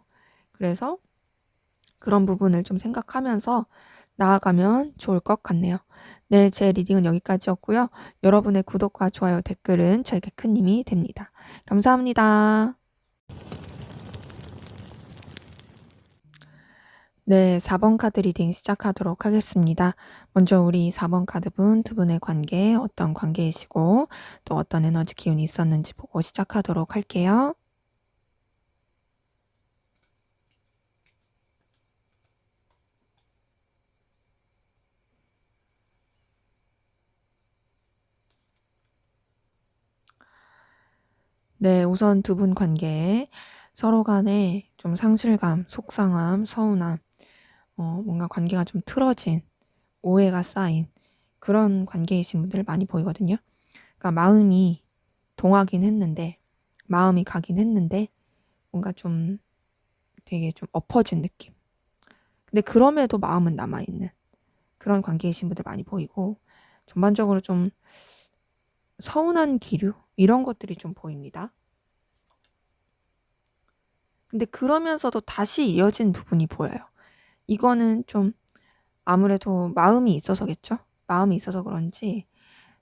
그래서 그런 부분을 좀 생각하면서 나아가면 좋을 것 같네요. 네, 제 리딩은 여기까지였고요. 여러분의 구독과 좋아요, 댓글은 저에게 큰 힘이 됩니다. 감사합니다. 네, 4번 카드 리딩 시작하도록 하겠습니다. 먼저 우리 4번 카드분 두 분의 관계, 어떤 관계이시고 또 어떤 에너지 기운이 있었는지 보고 시작하도록 할게요. 네, 우선 두 분 관계에 서로 간에 좀 상실감, 속상함, 서운함, 뭔가 관계가 좀 틀어진, 오해가 쌓인 그런 관계이신 분들 많이 보이거든요. 그러니까 마음이 동하긴 했는데, 마음이 가긴 했는데, 뭔가 좀 되게 좀 엎어진 느낌. 근데 그럼에도 마음은 남아있는 그런 관계이신 분들 많이 보이고, 전반적으로 좀 서운한 기류, 이런 것들이 좀 보입니다. 근데 그러면서도 다시 이어진 부분이 보여요. 이거는 좀 아무래도 마음이 있어서겠죠? 마음이 있어서 그런지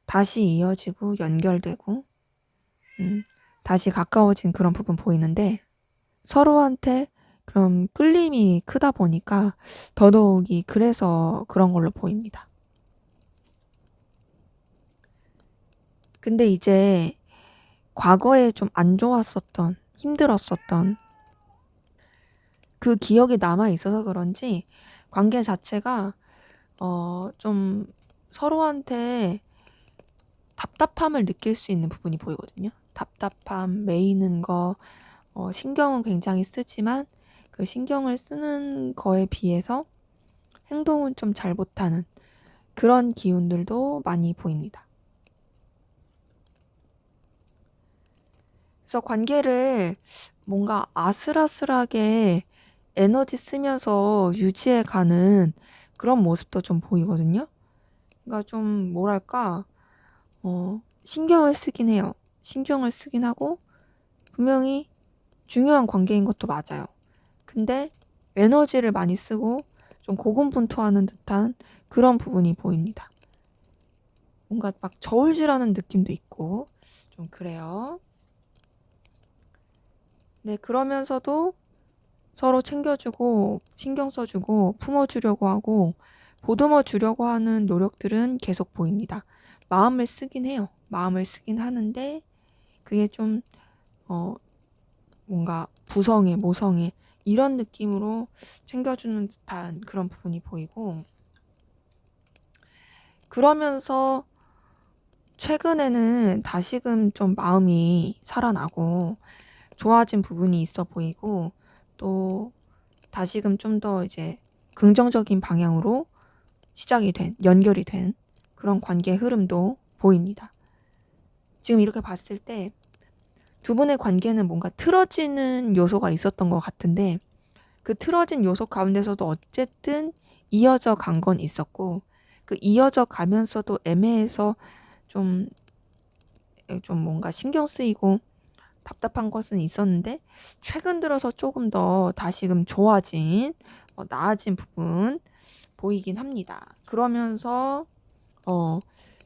다시 이어지고 연결되고 다시 가까워진 그런 부분 보이는데 서로한테 그런 끌림이 크다 보니까 더더욱이 그래서 그런 걸로 보입니다. 근데 이제 과거에 좀 안 좋았었던, 힘들었었던 그 기억이 남아 있어서 그런지 관계 자체가 좀 서로한테 답답함을 느낄 수 있는 부분이 보이거든요. 답답함, 매이는 거, 신경은 굉장히 쓰지만 그 신경을 쓰는 거에 비해서 행동은 좀 잘 못하는 그런 기운들도 많이 보입니다. 그래서 관계를 뭔가 아슬아슬하게 에너지 쓰면서 유지해가는 그런 모습도 좀 보이거든요. 그러니까 좀 뭐랄까 신경을 쓰긴 해요. 신경을 쓰긴 하고 분명히 중요한 관계인 것도 맞아요. 근데 에너지를 많이 쓰고 좀 고군분투하는 듯한 그런 부분이 보입니다. 뭔가 막 저울질하는 느낌도 있고 좀 그래요. 네, 그러면서도 서로 챙겨주고 신경 써주고 품어주려고 하고 보듬어 주려고 하는 노력들은 계속 보입니다. 마음을 쓰긴 해요. 마음을 쓰긴 하는데 그게 좀 뭔가 부성애, 모성애 이런 느낌으로 챙겨주는 듯한 그런 부분이 보이고 그러면서 최근에는 다시금 좀 마음이 살아나고 좋아진 부분이 있어 보이고 또 다시금 좀 더 이제 긍정적인 방향으로 시작이 된, 연결이 된 그런 관계 흐름도 보입니다. 지금 이렇게 봤을 때 두 분의 관계는 뭔가 틀어지는 요소가 있었던 것 같은데 그 틀어진 요소 가운데서도 어쨌든 이어져 간 건 있었고 그 이어져 가면서도 애매해서 좀 뭔가 신경 쓰이고 답답한 것은 있었는데 최근 들어서 조금 더 다시금 좋아진 나아진 부분 보이긴 합니다. 그러면서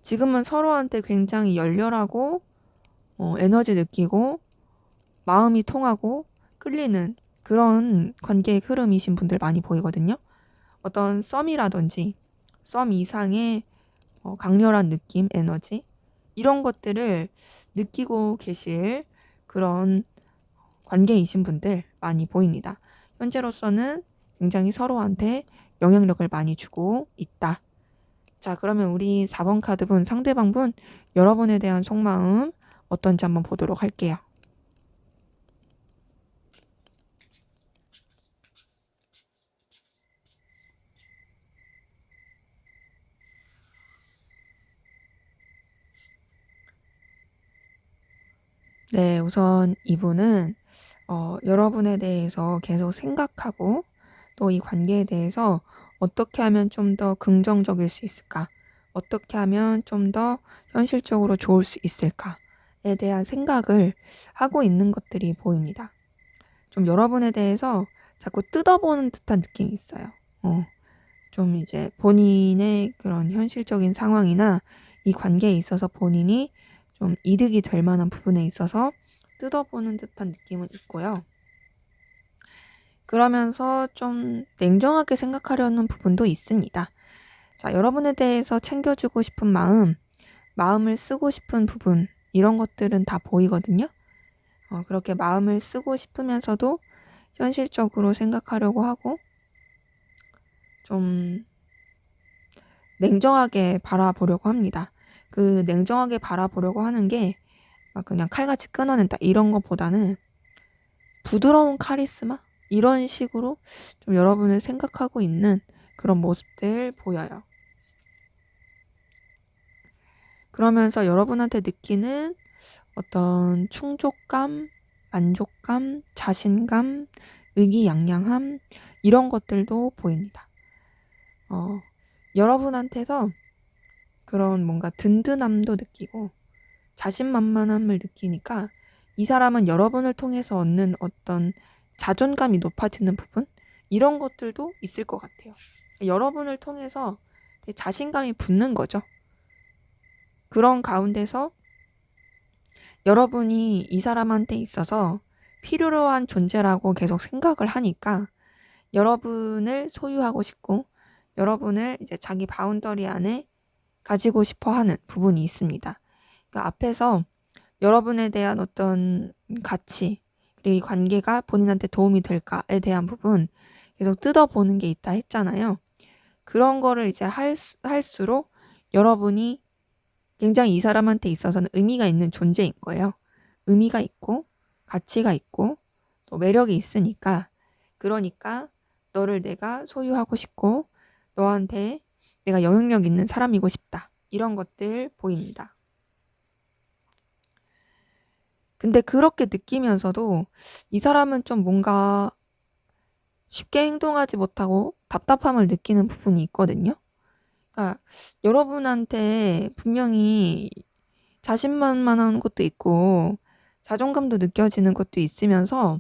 지금은 서로한테 굉장히 열렬하고 에너지 느끼고 마음이 통하고 끌리는 그런 관계의 흐름이신 분들 많이 보이거든요. 어떤 썸이라든지 썸 이상의 강렬한 느낌, 에너지 이런 것들을 느끼고 계실 그런 관계이신 분들 많이 보입니다. 현재로서는 굉장히 서로한테 영향력을 많이 주고 있다. 자, 그러면 우리 4번 카드분 상대방분 여러분에 대한 속마음 어떤지 한번 보도록 할게요. 네, 우선 이분은 여러분에 대해서 계속 생각하고 또 이 관계에 대해서 어떻게 하면 좀 더 긍정적일 수 있을까? 어떻게 하면 좀 더 현실적으로 좋을 수 있을까에 대한 생각을 하고 있는 것들이 보입니다. 좀 여러분에 대해서 자꾸 뜯어보는 듯한 느낌이 있어요. 좀 이제 본인의 그런 현실적인 상황이나 이 관계에 있어서 본인이 좀 이득이 될 만한 부분에 있어서 뜯어보는 듯한 느낌은 있고요. 그러면서 좀 냉정하게 생각하려는 부분도 있습니다. 자, 여러분에 대해서 챙겨주고 싶은 마음을 쓰고 싶은 부분, 이런 것들은 다 보이거든요. 그렇게 마음을 쓰고 싶으면서도 현실적으로 생각하려고 하고 좀 냉정하게 바라보려고 합니다. 그 냉정하게 바라보려고 하는 게 막 그냥 칼같이 끊어낸다 이런 것보다는 부드러운 카리스마? 이런 식으로 좀 여러분을 생각하고 있는 그런 모습들 보여요. 그러면서 여러분한테 느끼는 어떤 충족감, 만족감, 자신감, 의기양양함 이런 것들도 보입니다. 여러분한테서 그런 뭔가 든든함도 느끼고 자신만만함을 느끼니까 이 사람은 여러분을 통해서 얻는 어떤 자존감이 높아지는 부분 이런 것들도 있을 것 같아요. 여러분을 통해서 자신감이 붙는 거죠. 그런 가운데서 여러분이 이 사람한테 있어서 필요로 한 존재라고 계속 생각을 하니까 여러분을 소유하고 싶고 여러분을 이제 자기 바운더리 안에 가지고 싶어 하는 부분이 있습니다. 그러니까 앞에서 여러분에 대한 어떤 가치 그리고 이 관계가 본인한테 도움이 될까에 대한 부분 계속 뜯어보는 게 있다 했잖아요. 그런 거를 이제 할수록 여러분이 굉장히 이 사람한테 있어서는 의미가 있는 존재인 거예요. 의미가 있고 가치가 있고 또 매력이 있으니까 그러니까 너를 내가 소유하고 싶고 너한테 내가 영향력 있는 사람이고 싶다. 이런 것들 보입니다. 근데 그렇게 느끼면서도 이 사람은 좀 뭔가 쉽게 행동하지 못하고 답답함을 느끼는 부분이 있거든요. 그러니까 여러분한테 분명히 자신만만한 것도 있고 자존감도 느껴지는 것도 있으면서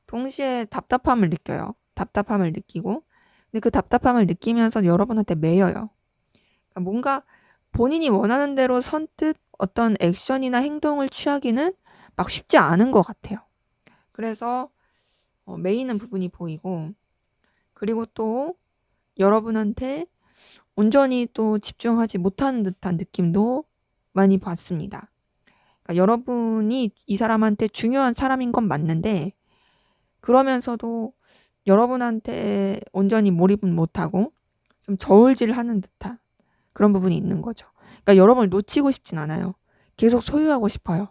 동시에 답답함을 느껴요. 답답함을 느끼고 근데 그 답답함을 느끼면서 여러분한테 매여요. 그러니까 뭔가 본인이 원하는 대로 선뜻 어떤 액션이나 행동을 취하기는 막 쉽지 않은 것 같아요. 그래서 매이는 부분이 보이고 그리고 또 여러분한테 온전히 또 집중하지 못하는 듯한 느낌도 많이 받습니다. 그러니까 여러분이 이 사람한테 중요한 사람인 건 맞는데 그러면서도 여러분한테 온전히 몰입은 못하고 좀 저울질하는 듯한 그런 부분이 있는 거죠. 그러니까 여러분을 놓치고 싶진 않아요. 계속 소유하고 싶어요.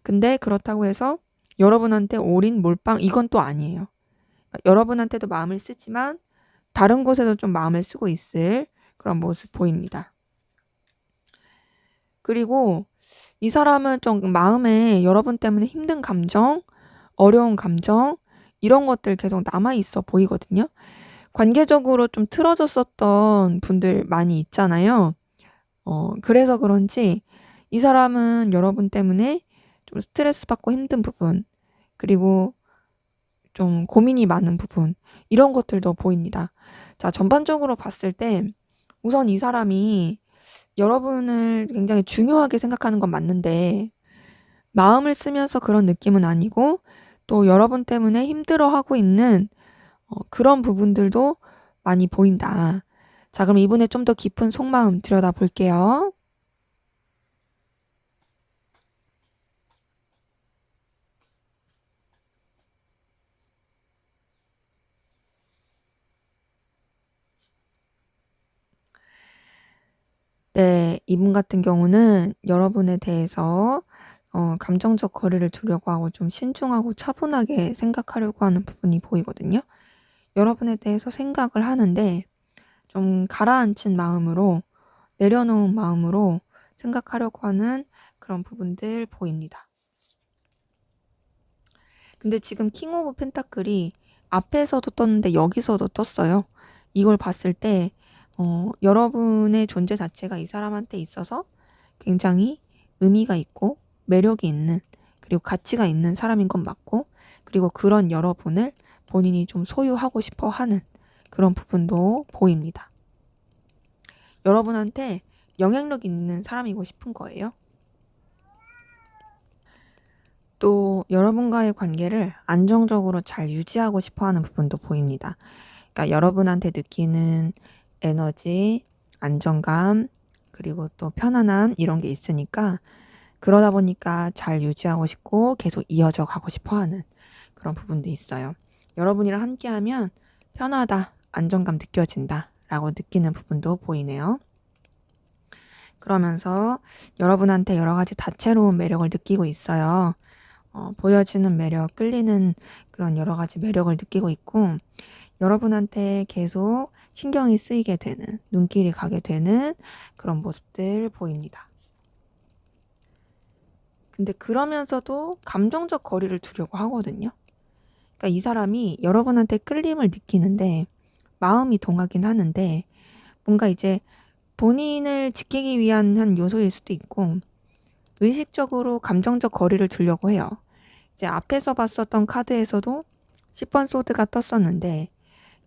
근데 그렇다고 해서 여러분한테 올인 몰빵 이건 또 아니에요. 그러니까 여러분한테도 마음을 쓰지만 다른 곳에도 좀 마음을 쓰고 있을 그런 모습 보입니다. 그리고 이 사람은 좀 마음에 여러분 때문에 힘든 감정, 어려운 감정 이런 것들 계속 남아있어 보이거든요. 관계적으로 좀 틀어졌었던 분들 많이 있잖아요. 그래서 그런지 이 사람은 여러분 때문에 좀 스트레스 받고 힘든 부분 그리고 좀 고민이 많은 부분 이런 것들도 보입니다. 자, 전반적으로 봤을 때 우선 이 사람이 여러분을 굉장히 중요하게 생각하는 건 맞는데 마음을 쓰면서 그런 느낌은 아니고 또 여러분 때문에 힘들어하고 있는 그런 부분들도 많이 보인다. 자, 그럼 이분의 좀 더 깊은 속마음 들여다볼게요. 네, 이분 같은 경우는 여러분에 대해서 감정적 거리를 두려고 하고 좀 신중하고 차분하게 생각하려고 하는 부분이 보이거든요. 여러분에 대해서 생각을 하는데 좀 가라앉힌 마음으로, 내려놓은 마음으로 생각하려고 하는 그런 부분들 보입니다. 근데 지금 킹 오브 펜타클이 앞에서도 떴는데 여기서도 떴어요. 이걸 봤을 때 여러분의 존재 자체가 이 사람한테 있어서 굉장히 의미가 있고 매력이 있는, 그리고 가치가 있는 사람인 건 맞고, 그리고 그런 여러분을 본인이 좀 소유하고 싶어 하는 그런 부분도 보입니다. 여러분한테 영향력 있는 사람이고 싶은 거예요. 또 여러분과의 관계를 안정적으로 잘 유지하고 싶어 하는 부분도 보입니다. 그러니까 여러분한테 느끼는 에너지, 안정감, 그리고 또 편안함 이런 게 있으니까, 그러다 보니까 잘 유지하고 싶고 계속 이어져 가고 싶어 하는 그런 부분도 있어요. 여러분이랑 함께하면 편하다, 안정감 느껴진다 라고 느끼는 부분도 보이네요. 그러면서 여러분한테 여러 가지 다채로운 매력을 느끼고 있어요. 보여지는 매력, 끌리는 그런 여러 가지 매력을 느끼고 있고, 여러분한테 계속 신경이 쓰이게 되는, 눈길이 가게 되는 그런 모습들 보입니다. 근데 그러면서도 감정적 거리를 두려고 하거든요. 그러니까 이 사람이 여러분한테 끌림을 느끼는데 마음이 동하긴 하는데, 뭔가 이제 본인을 지키기 위한 한 요소일 수도 있고, 의식적으로 감정적 거리를 두려고 해요. 이제 앞에서 봤었던 카드에서도 10번 소드가 떴었는데,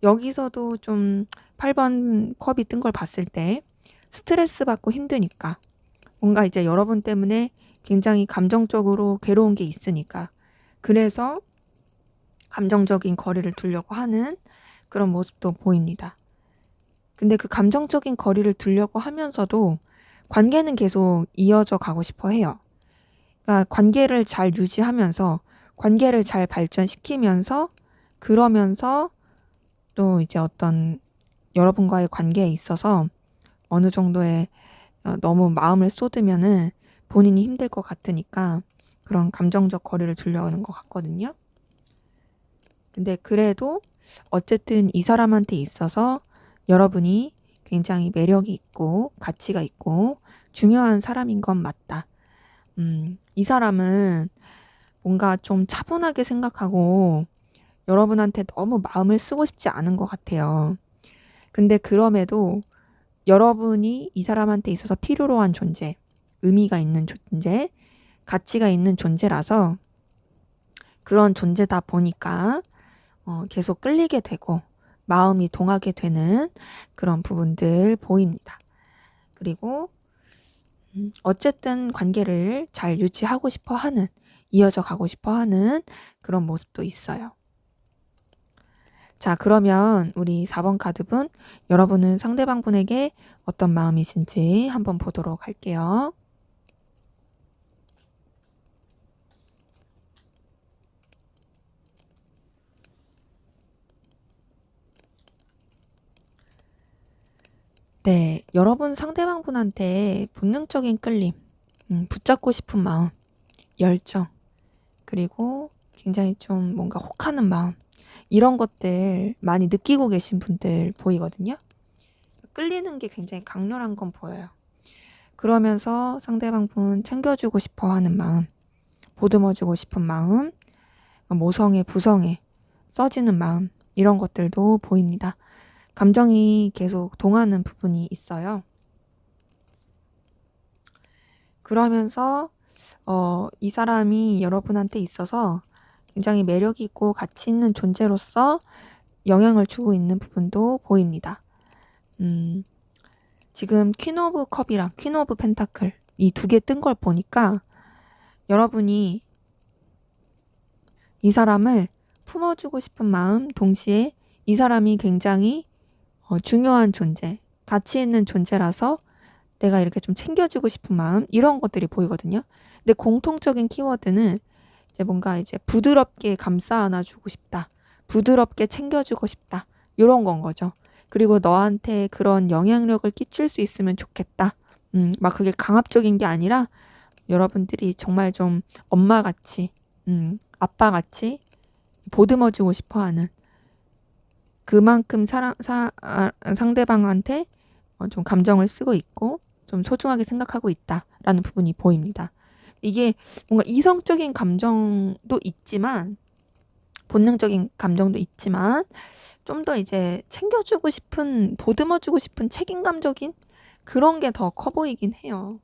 여기서도 좀 8번 컵이 뜬 걸 봤을 때 스트레스 받고 힘드니까, 뭔가 이제 여러분 때문에 굉장히 감정적으로 괴로운 게 있으니까, 그래서 감정적인 거리를 두려고 하는 그런 모습도 보입니다. 근데 그 감정적인 거리를 두려고 하면서도 관계는 계속 이어져 가고 싶어 해요. 그러니까 관계를 잘 유지하면서, 관계를 잘 발전시키면서, 그러면서 또 이제 어떤 여러분과의 관계에 있어서 어느 정도의 너무 마음을 쏟으면은 본인이 힘들 것 같으니까 그런 감정적 거리를 두려는 것 같거든요. 근데 그래도 어쨌든 이 사람한테 있어서 여러분이 굉장히 매력이 있고 가치가 있고 중요한 사람인 건 맞다. 이 사람은 뭔가 좀 차분하게 생각하고 여러분한테 너무 마음을 쓰고 싶지 않은 것 같아요. 근데 그럼에도 여러분이 이 사람한테 있어서 필요로 한 존재, 의미가 있는 존재, 가치가 있는 존재라서 그런 존재다 보니까 계속 끌리게 되고 마음이 동하게 되는 그런 부분들 보입니다. 그리고 어쨌든 관계를 잘 유지하고 싶어 하는, 이어져 가고 싶어 하는 그런 모습도 있어요. 자, 그러면 우리 4번 카드분, 여러분은 상대방 분에게 어떤 마음이신지 한번 보도록 할게요. 네, 여러분 상대방 분한테 본능적인 끌림, 붙잡고 싶은 마음, 열정, 그리고 굉장히 좀 뭔가 혹하는 마음, 이런 것들 많이 느끼고 계신 분들 보이거든요. 끌리는 게 굉장히 강렬한 건 보여요. 그러면서 상대방 분 챙겨주고 싶어 하는 마음, 보듬어주고 싶은 마음, 모성애, 부성애, 써지는 마음, 이런 것들도 보입니다. 감정이 계속 동하는 부분이 있어요. 그러면서 이 사람이 여러분한테 있어서 굉장히 매력이 있고 가치 있는 존재로서 영향을 주고 있는 부분도 보입니다. 지금 퀸 오브 컵이랑 퀸 오브 펜타클 이 두 개 뜬 걸 보니까 여러분이 이 사람을 품어주고 싶은 마음, 동시에 이 사람이 굉장히 중요한 존재, 가치 있는 존재라서 내가 이렇게 좀 챙겨주고 싶은 마음, 이런 것들이 보이거든요. 근데 공통적인 키워드는 이제 뭔가 이제 부드럽게 감싸 안아주고 싶다, 부드럽게 챙겨주고 싶다, 이런 건 거죠. 그리고 너한테 그런 영향력을 끼칠 수 있으면 좋겠다. 막 그게 강압적인 게 아니라 여러분들이 정말 좀 엄마같이, 아빠같이 보듬어주고 싶어하는, 그만큼 상대방한테 좀 감정을 쓰고 있고 좀 소중하게 생각하고 있다라는 부분이 보입니다. 이게 뭔가 이성적인 감정도 있지만, 본능적인 감정도 있지만, 좀 더 이제 챙겨주고 싶은, 보듬어주고 싶은 책임감적인 그런 게 더 커 보이긴 해요.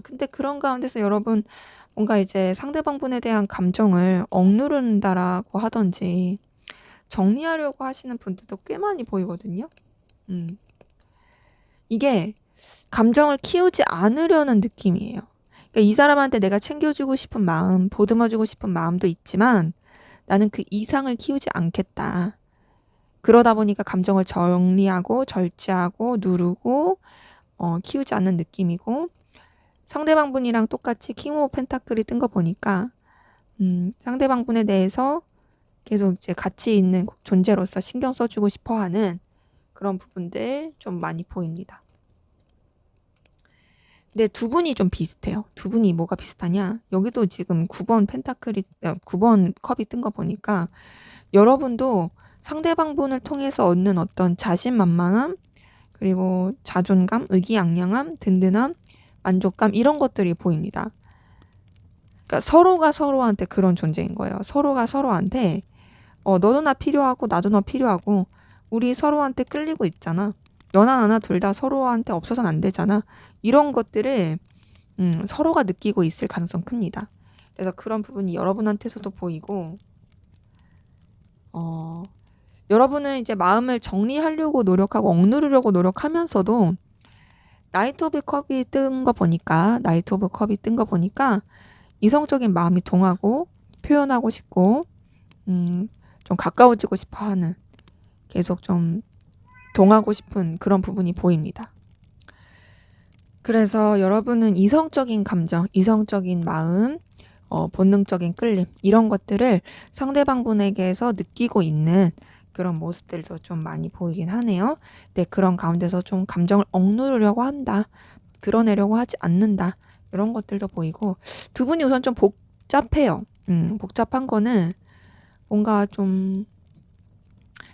근데 그런 가운데서 여러분, 뭔가 이제 상대방분에 대한 감정을 억누른다라고 하던지 정리하려고 하시는 분들도 꽤 많이 보이거든요. 이게 감정을 키우지 않으려는 느낌이에요. 그러니까 이 사람한테 내가 챙겨주고 싶은 마음, 보듬어주고 싶은 마음도 있지만 나는 그 이상을 키우지 않겠다. 그러다 보니까 감정을 정리하고 절제하고 누르고 키우지 않는 느낌이고, 상대방분이랑 똑같이 킹 오브 펜타클이 뜬 거 보니까 상대방분에 대해서 계속 이제 가치 있는 존재로서 신경 써주고 싶어하는 그런 부분들 좀 많이 보입니다. 근데 두 분이 좀 비슷해요. 두 분이 뭐가 비슷하냐? 여기도 지금 9번 펜타클이 9번 컵이 뜬 거 보니까 여러분도 상대방분을 통해서 얻는 어떤 자신만만함, 그리고 자존감, 의기양양함, 든든함, 만족감, 이런 것들이 보입니다. 그러니까 서로가 서로한테 그런 존재인 거예요. 서로가 서로한테 너도 나 필요하고 나도 너 필요하고 우리 서로한테 끌리고 있잖아. 너나 나나 둘 다 서로한테 없어서는 안 되잖아. 이런 것들을 서로가 느끼고 있을 가능성 큽니다. 그래서 그런 부분이 여러분한테서도 보이고, 여러분은 이제 마음을 정리하려고 노력하고 억누르려고 노력하면서도 나이트 오브 컵이 뜬 거 보니까 이성적인 마음이 동하고 표현하고 싶고 좀 가까워지고 싶어 하는, 계속 좀 동하고 싶은 그런 부분이 보입니다. 그래서 여러분은 이성적인 감정, 이성적인 마음, 본능적인 끌림, 이런 것들을 상대방분에게서 느끼고 있는 그런 모습들도 좀 많이 보이긴 하네요. 근데 그런 가운데서 좀 감정을 억누르려고 한다, 드러내려고 하지 않는다, 이런 것들도 보이고, 두 분이 우선 좀 복잡해요. 복잡한 거는 뭔가 좀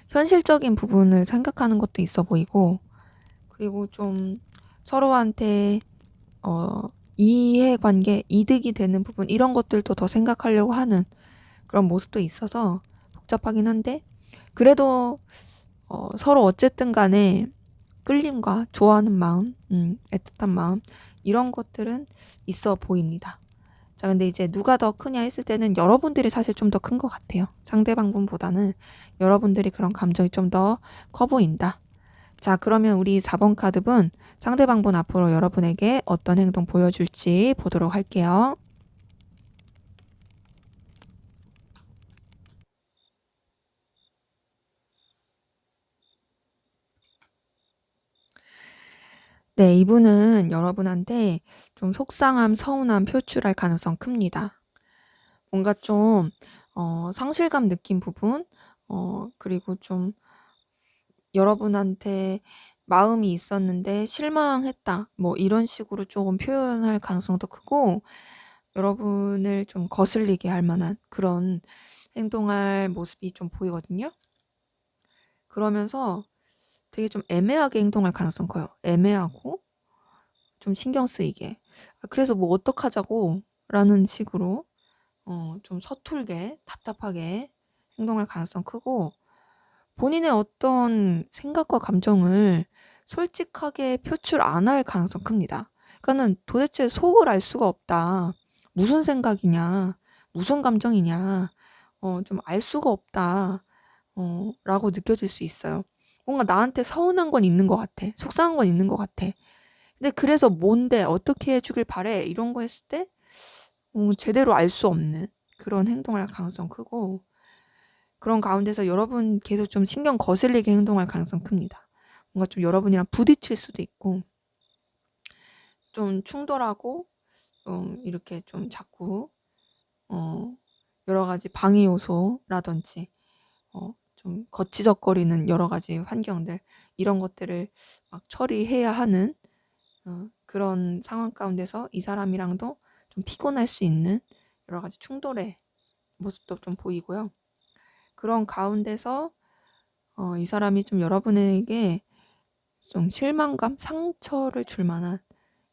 현실적인 부분을 생각하는 것도 있어 보이고, 그리고 좀 서로한테 이해관계, 이득이 되는 부분, 이런 것들도 더 생각하려고 하는 그런 모습도 있어서 복잡하긴 한데, 그래도 서로 어쨌든 간에 끌림과 좋아하는 마음, 애틋한 마음, 이런 것들은 있어 보입니다. 자, 근데 이제 누가 더 크냐 했을 때는 여러분들이 사실 좀 더 큰 것 같아요. 상대방분보다는 여러분들이 그런 감정이 좀 더 커 보인다. 자, 그러면 우리 4번 카드분, 상대방분 앞으로 여러분에게 어떤 행동 보여줄지 보도록 할게요. 네, 이분은 여러분한테 좀 속상함, 서운함 표출할 가능성 큽니다. 뭔가 좀 상실감 느낀 부분, 그리고 좀 여러분한테 마음이 있었는데 실망했다, 뭐 이런 식으로 조금 표현할 가능성도 크고, 여러분을 좀 거슬리게 할 만한 그런 행동할 모습이 좀 보이거든요. 그러면서 되게 좀 애매하게 행동할 가능성 커요. 애매하고 좀 신경 쓰이게. 그래서 뭐 어떡하자고 라는 식으로 좀 서툴게, 답답하게 행동할 가능성 크고, 본인의 어떤 생각과 감정을 솔직하게 표출 안 할 가능성 큽니다. 그러니까는 도대체 속을 알 수가 없다, 무슨 생각이냐, 무슨 감정이냐, 좀 알 수가 없다, 라고 느껴질 수 있어요. 뭔가 나한테 서운한 건 있는 것 같아, 속상한 건 있는 것 같아. 근데 그래서 뭔데, 어떻게 해주길 바래, 이런 거 했을 때 제대로 알 수 없는 그런 행동을 할 가능성 크고, 그런 가운데서 여러분 계속 좀 신경 거슬리게 행동할 가능성 큽니다. 뭔가 좀 여러분이랑 부딪힐 수도 있고, 좀 충돌하고, 이렇게 좀 자꾸 여러 가지 방해 요소라든지 좀 거치적거리는 여러 가지 환경들, 이런 것들을 막 처리해야 하는 그런 상황 가운데서 이 사람이랑도 좀 피곤할 수 있는 여러 가지 충돌의 모습도 좀 보이고요. 그런 가운데서 이 사람이 좀 여러분에게 좀 실망감, 상처를 줄 만한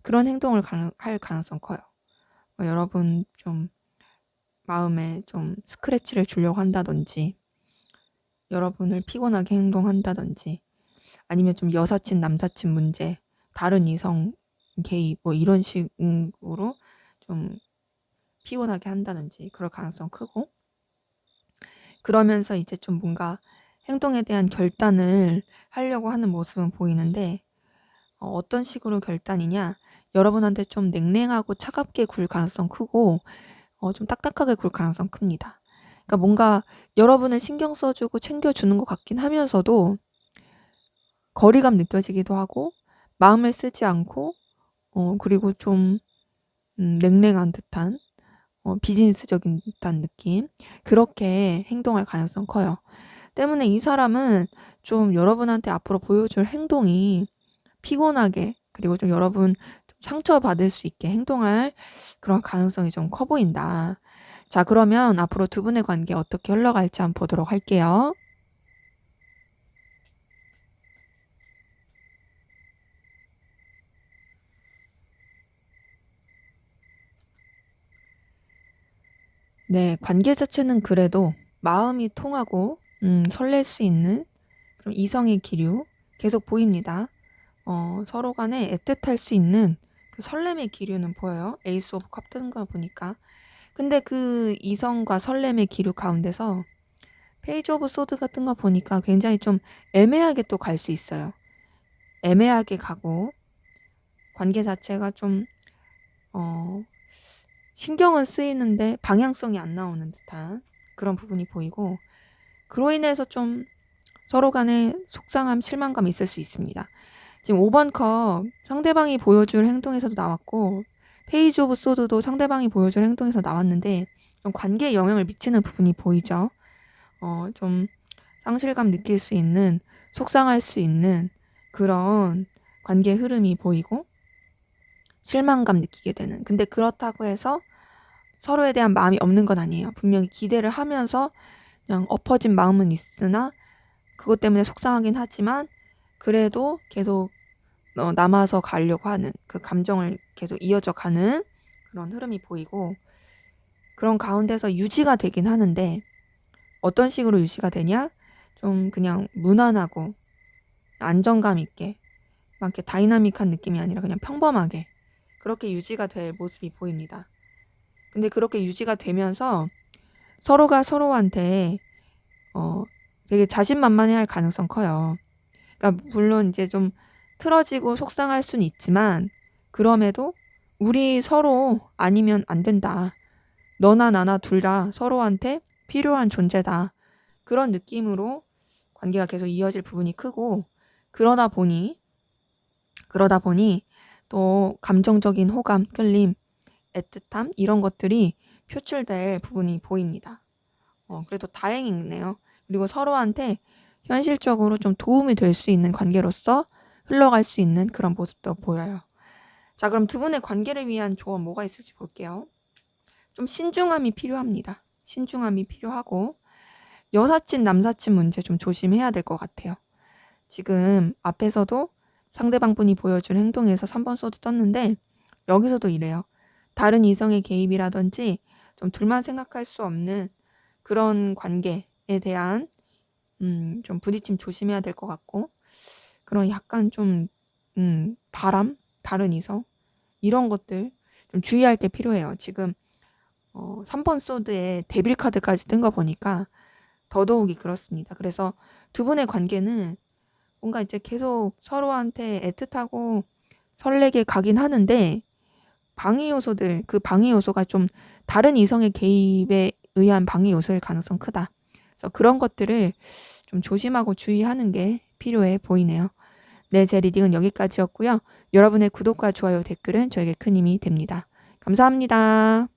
그런 행동을 할 가능성 커요. 여러분 좀 마음에 좀 스크래치를 주려고 한다든지, 여러분을 피곤하게 행동한다든지, 아니면 좀 여사친, 남사친 문제, 다른 이성 개입, 뭐 이런 식으로 좀 피곤하게 한다든지 그럴 가능성 크고, 그러면서 이제 좀 뭔가 행동에 대한 결단을 하려고 하는 모습은 보이는데, 어떤 식으로 결단이냐, 여러분한테 좀 냉랭하고 차갑게 굴 가능성 크고, 좀 딱딱하게 굴 가능성 큽니다. 그러니까 뭔가 여러분을 신경 써주고 챙겨주는 것 같긴 하면서도 거리감 느껴지기도 하고, 마음을 쓰지 않고, 그리고 좀 냉랭한 듯한, 비즈니스적인 듯한 느낌, 그렇게 행동할 가능성 커요. 때문에 이 사람은 좀 여러분한테 앞으로 보여줄 행동이 피곤하게, 그리고 좀 여러분 좀 상처받을 수 있게 행동할 그런 가능성이 좀 커 보인다. 자, 그러면 앞으로 두 분의 관계 어떻게 흘러갈지 한번 보도록 할게요. 네, 관계 자체는 그래도 마음이 통하고 설렐 수 있는 그런 이성의 기류 계속 보입니다. 서로 간에 애틋할 수 있는 그 설렘의 기류는 보여요. 에이스 오브 컵 뜨는 거 보니까. 근데 그 이성과 설렘의 기류 가운데서 페이지 오브 소드 같은 거 보니까 굉장히 좀 애매하게 또 갈 수 있어요. 애매하게 가고, 관계 자체가 좀 신경은 쓰이는데 방향성이 안 나오는 듯한 그런 부분이 보이고, 그로 인해서 좀 서로 간에 속상함, 실망감이 있을 수 있습니다. 지금 5번 컵 상대방이 보여줄 행동에서도 나왔고, 페이지 오브 소드도 상대방이 보여줄 행동에서 나왔는데, 좀 관계에 영향을 미치는 부분이 보이죠. 좀 상실감 느낄 수 있는, 속상할 수 있는 그런 관계 흐름이 보이고, 실망감 느끼게 되는. 근데 그렇다고 해서 서로에 대한 마음이 없는 건 아니에요. 분명히 기대를 하면서 그냥 엎어진 마음은 있으나, 그것 때문에 속상하긴 하지만 그래도 계속 남아서 가려고 하는 그 감정을 계속 이어져 가는 그런 흐름이 보이고, 그런 가운데서 유지가 되긴 하는데, 어떤 식으로 유지가 되냐? 좀 그냥 무난하고 안정감 있게, 막 이렇게 다이나믹한 느낌이 아니라 그냥 평범하게 그렇게 유지가 될 모습이 보입니다. 근데 그렇게 유지가 되면서 서로가 서로한테 되게 자신만만해할 가능성 커요. 그러니까 물론 이제 좀 틀어지고 속상할 수는 있지만, 그럼에도 우리 서로 아니면 안 된다. 너나 나나 둘 다 서로한테 필요한 존재다. 그런 느낌으로 관계가 계속 이어질 부분이 크고, 그러다 보니 또 감정적인 호감, 끌림, 애틋함 이런 것들이 표출될 부분이 보입니다. 그래도 다행이네요. 그리고 서로한테 현실적으로 좀 도움이 될 수 있는 관계로서 흘러갈 수 있는 그런 모습도 보여요. 자, 그럼 두 분의 관계를 위한 조언 뭐가 있을지 볼게요. 좀 신중함이 필요합니다. 신중함이 필요하고, 여사친, 남사친 문제 좀 조심해야 될 것 같아요. 지금 앞에서도 상대방분이 보여준 행동에서 3번 소드 떴는데, 여기서도 이래요. 다른 이성의 개입이라든지 좀 둘만 생각할 수 없는 그런 관계에 대한 좀 부딪힘 조심해야 될 것 같고, 그런 약간 좀 바람, 다른 이성 이런 것들 좀 주의할 게 필요해요. 지금 3번 소드에 데빌 카드까지 뜬 거 보니까 더더욱이 그렇습니다. 그래서 두 분의 관계는 뭔가 이제 계속 서로한테 애틋하고 설레게 가긴 하는데, 방해 요소들, 그 방해 요소가 좀 다른 이성의 개입에 의한 방해 요소일 가능성 크다. 그래서 그런 것들을 좀 조심하고 주의하는 게 필요해 보이네요. 네, 제 리딩은 여기까지였고요. 여러분의 구독과 좋아요, 댓글은 저에게 큰 힘이 됩니다. 감사합니다.